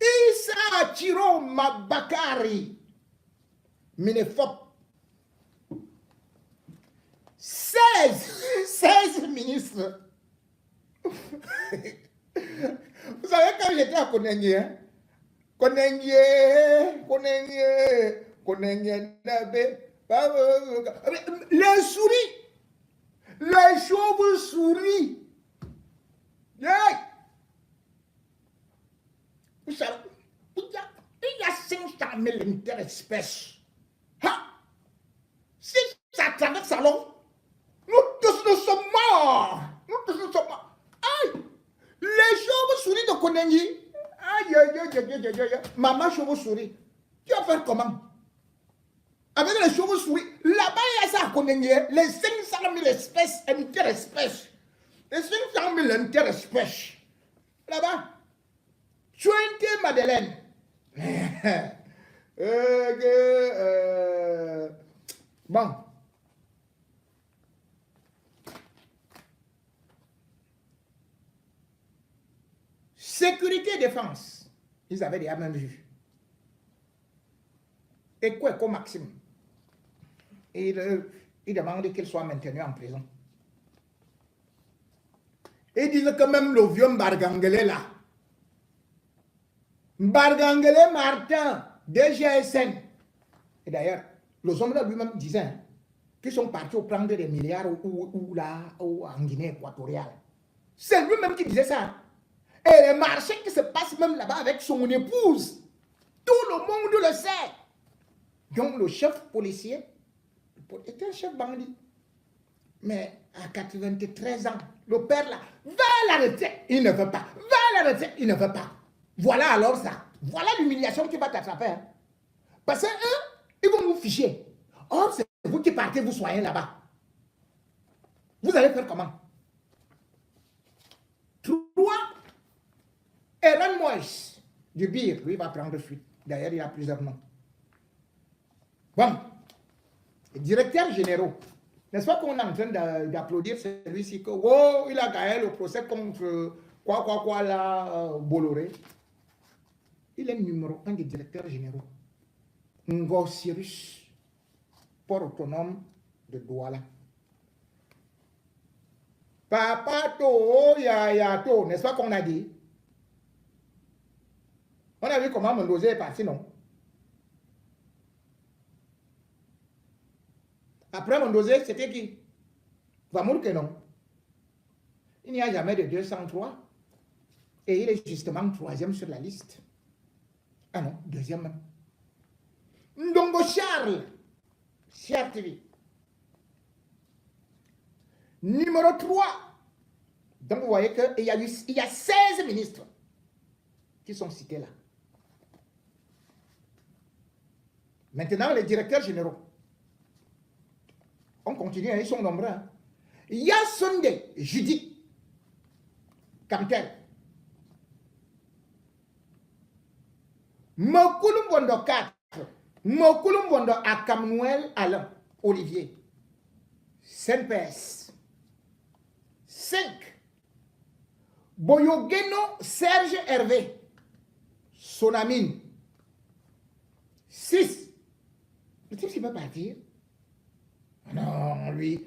[SPEAKER 8] Issa Chiro Mabakari, Minefop. 16 ministres. Vous savez, quand j'étais à Konengue, hein? Konengue, les souris, les chauves-souris. Yeah. Vous savez, il y a 500 000 interespèces. Si ça traverse alors, nous tous nous sommes morts. Aïe! Les chauves-souris de Konengi. Aïe. Maman chauve-souris. Tu vas faire comment? Avec les chauves-souris. Là-bas, il y a ça à Konengi. Les 500 000 espèces, interespèces. Les 500 000 interespèces. Là-bas. Chuente Madeleine. Bon. Sécurité et défense. Ils avaient déjà même vu. Et quoi, comme Maxime? Il demande qu'il soit maintenu en prison. Il disait que même le vieux Mbargangele là. Mbargangele Martin, DGSN. Et d'ailleurs, les hommes là lui-même disaient hein, qu'ils sont partis prendre des milliards ou en Guinée équatoriale. C'est lui-même qui disait ça. Et les marchés qui se passent même là-bas avec son épouse. Tout le monde le sait. Donc le chef policier était un chef bandit. Mais à 93 ans, le père là, va à la retraite, il ne veut pas. Va à la retraite, il ne veut pas. Voilà alors ça. Voilà l'humiliation qui va t'attraper. Hein. Parce que ils vont vous ficher. Or, c'est vous qui partez vous soigner là-bas. Vous allez faire comment? 3. Aaron Moïse du BIR, lui, va prendre fuite. D'ailleurs, il a plusieurs noms. Bon. Les directeurs généraux. N'est-ce pas qu'on est en train d'applaudir celui-ci que, oh, il a gagné le procès contre Bolloré. Il est numéro 1 des directeurs généraux. Ngosirus, port autonome de Douala. Papa to, ya to, n'est-ce pas qu'on a dit? On a vu comment Mondosé est parti, non? Après Mondosé, c'était qui? Vamour que non. Il n'y a jamais de 203. Et il est justement 3e sur la liste. Ah non, 2e même. Ndongo Charles, CRTV. Numéro 3. Donc vous voyez qu'il y a 16 ministres qui sont cités là. Maintenant, les directeurs généraux. On continue, ils sont nombreux. Hein. Yasunde Judith Kamtel. Mokulum Bondo 4. Mokulum Bondo Akamouel Alain Olivier. CNPS. 5. Boyogeno Serge Hervé. Sonamine. 6. Le type, il peut partir. Non, lui,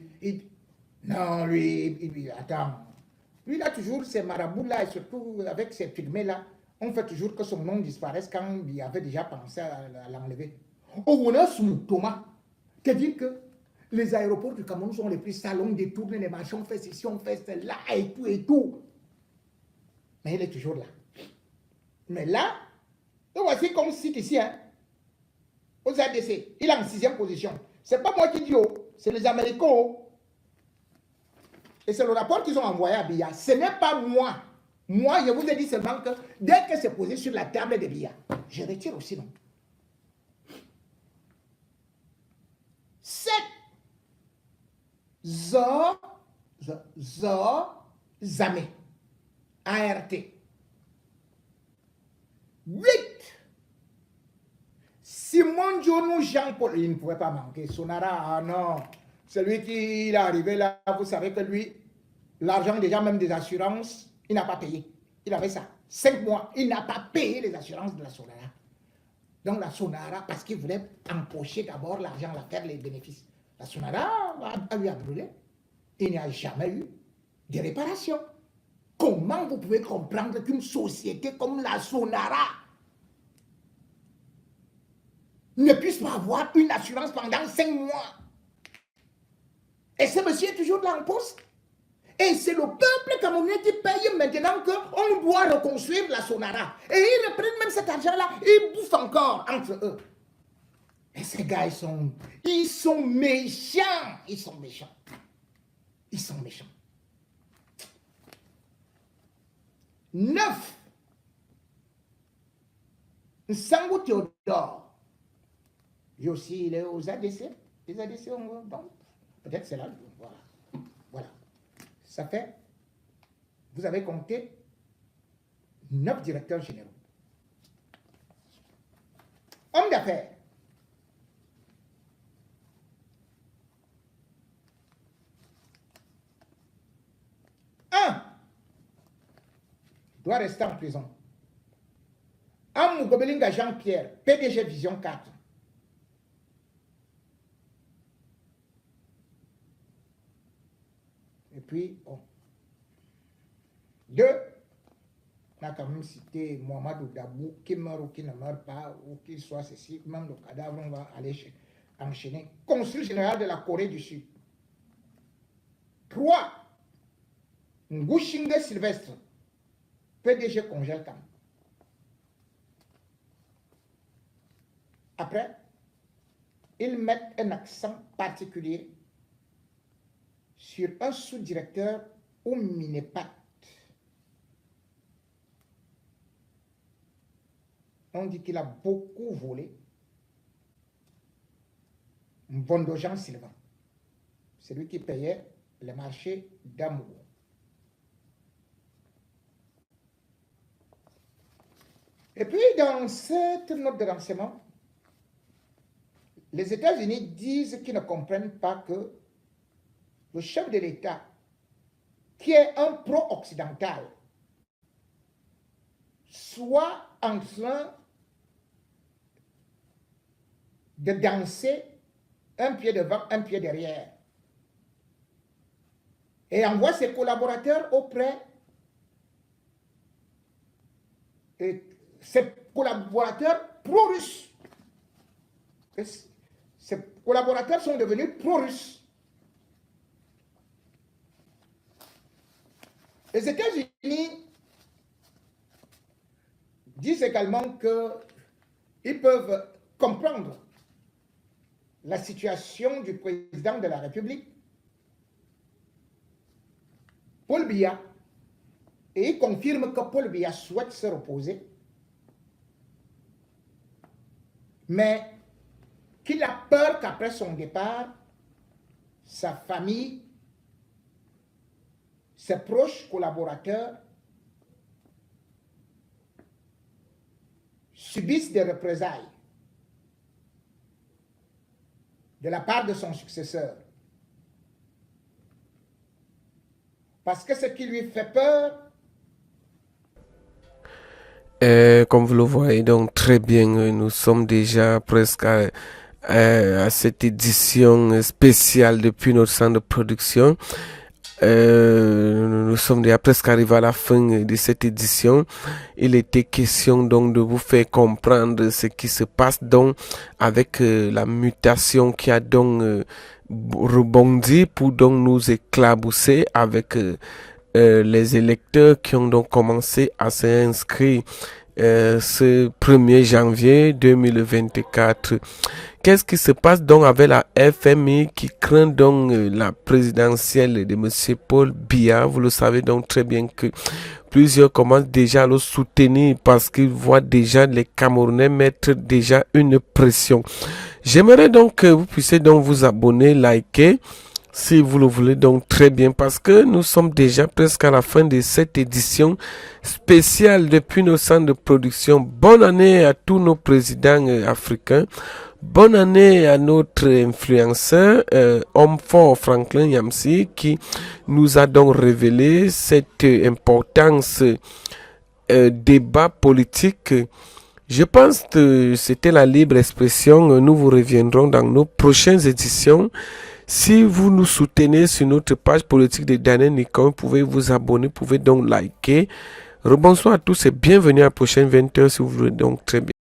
[SPEAKER 8] attends. Lui, il a toujours ces marabouts-là, et surtout avec ces pygmées-là, on fait toujours que son nom disparaisse quand il avait déjà pensé à l'enlever. Oh, on a sous Thomas. C'est-à-dire que les aéroports du Cameroun sont les plus salons, détournés, les marchés, on fait ceci, on fait cela, et tout, et tout. Mais il est toujours là. Mais là, voici qu'on cite ici, hein, aux ADC, il est en 6e position. C'est pas moi qui dis, oh, c'est les Américains. Oh. Et c'est le rapport qu'ils ont envoyé à Biya. Ce n'est pas moi. Moi, je vous ai dit seulement que dès que c'est posé sur la table de Biya, je retire aussi, non. 7. Zame. ART. 8. Simon Dionou Jean-Paul, il ne pouvait pas manquer. Sonara, ah non. Celui qui est arrivé là, vous savez que lui, l'argent déjà même des assurances, il n'a pas payé. Il avait ça. 5 mois, il n'a pas payé les assurances de la Sonara. Donc la Sonara, parce qu'il voulait empocher d'abord l'argent, faire les bénéfices. La Sonara lui a brûlé. Il n'y a jamais eu de réparation. Comment vous pouvez comprendre qu'une société comme la Sonara ne puisse pas avoir une assurance pendant 5 mois? Et ce monsieur est toujours là en poste. Et c'est le peuple camerounais qui paye maintenant qu'on doit reconstruire la Sonara. Et ils reprennent même cet argent-là, ils bouffent encore entre eux. Et ces gars, ils sont méchants. Ils sont méchants. Ils sont méchants. 9. Nsangou Théodore. Lui aussi, il est aux ADC. Les ADC, donc, peut-être c'est là. Voilà. Voilà. Ça fait, vous avez compté 9 directeurs généraux. Homme d'affaires. Un doit rester en prison. Amougobelinga Jean-Pierre, PDG Vision 4. Et puis, bon. 2, on a quand même cité Mohamed Dabou, qui meurt ou qui ne meurt pas, ou qui soit ceci, même le cadavre, on va aller enchaîner. Consul général de la Corée du Sud. 3, Ngushinge Sylvestre, PDG congèle quand? Après, ils mettent un accent particulier sur un sous-directeur au Minepat. On dit qu'il a beaucoup volé. Mbondojan Sylvain. C'est lui qui payait les marchés d'Amour. Et puis, dans cette note de renseignement, les États-Unis disent qu'ils ne comprennent pas que le chef de l'État, qui est un pro-occidental, soit en train de danser un pied devant, un pied derrière, et envoie ses collaborateurs auprès, et ses collaborateurs pro-russes. Ces collaborateurs sont devenus pro-russes. Les États-Unis disent également qu'ils peuvent comprendre la situation du président de la République, Paul Biya, et ils confirment que Paul Biya souhaite se reposer, mais qu'il a peur qu'après son départ, sa famille, ses proches collaborateurs subissent des représailles de la part de son successeur. Parce que ce qui lui fait peur,
[SPEAKER 1] comme vous le voyez donc très bien, nous sommes déjà presque à cette édition spéciale depuis notre centre de production. Nous sommes déjà presque arrivés à la fin de cette édition. Il était question donc de vous faire comprendre ce qui se passe donc avec la mutation qui a donc rebondi pour donc nous éclabousser avec les électeurs qui ont donc commencé à s'inscrire ce 1er janvier 2024. Qu'est-ce qui se passe donc avec la FMI qui craint donc la présidentielle de M. Paul Biya? Vous le savez donc très bien que plusieurs commencent déjà à le soutenir parce qu'ils voient déjà les Camerounais mettre déjà une pression. J'aimerais donc que vous puissiez donc vous abonner, liker, si vous le voulez donc très bien, parce que nous sommes déjà presque à la fin de cette édition spéciale depuis nos centres de production. Bonne année à tous nos présidents africains. Bonne année à notre influenceur, homme fort Franklin Yamsi, qui nous a donc révélé cette importance débat politique. Je pense que c'était la libre expression. Nous vous reviendrons dans nos prochaines éditions. Si vous nous soutenez sur notre page politique de Daniel Nicon, vous pouvez vous abonner, vous pouvez donc liker. Rebonsoir à tous et bienvenue à la prochaine 20h si vous voulez donc très bien.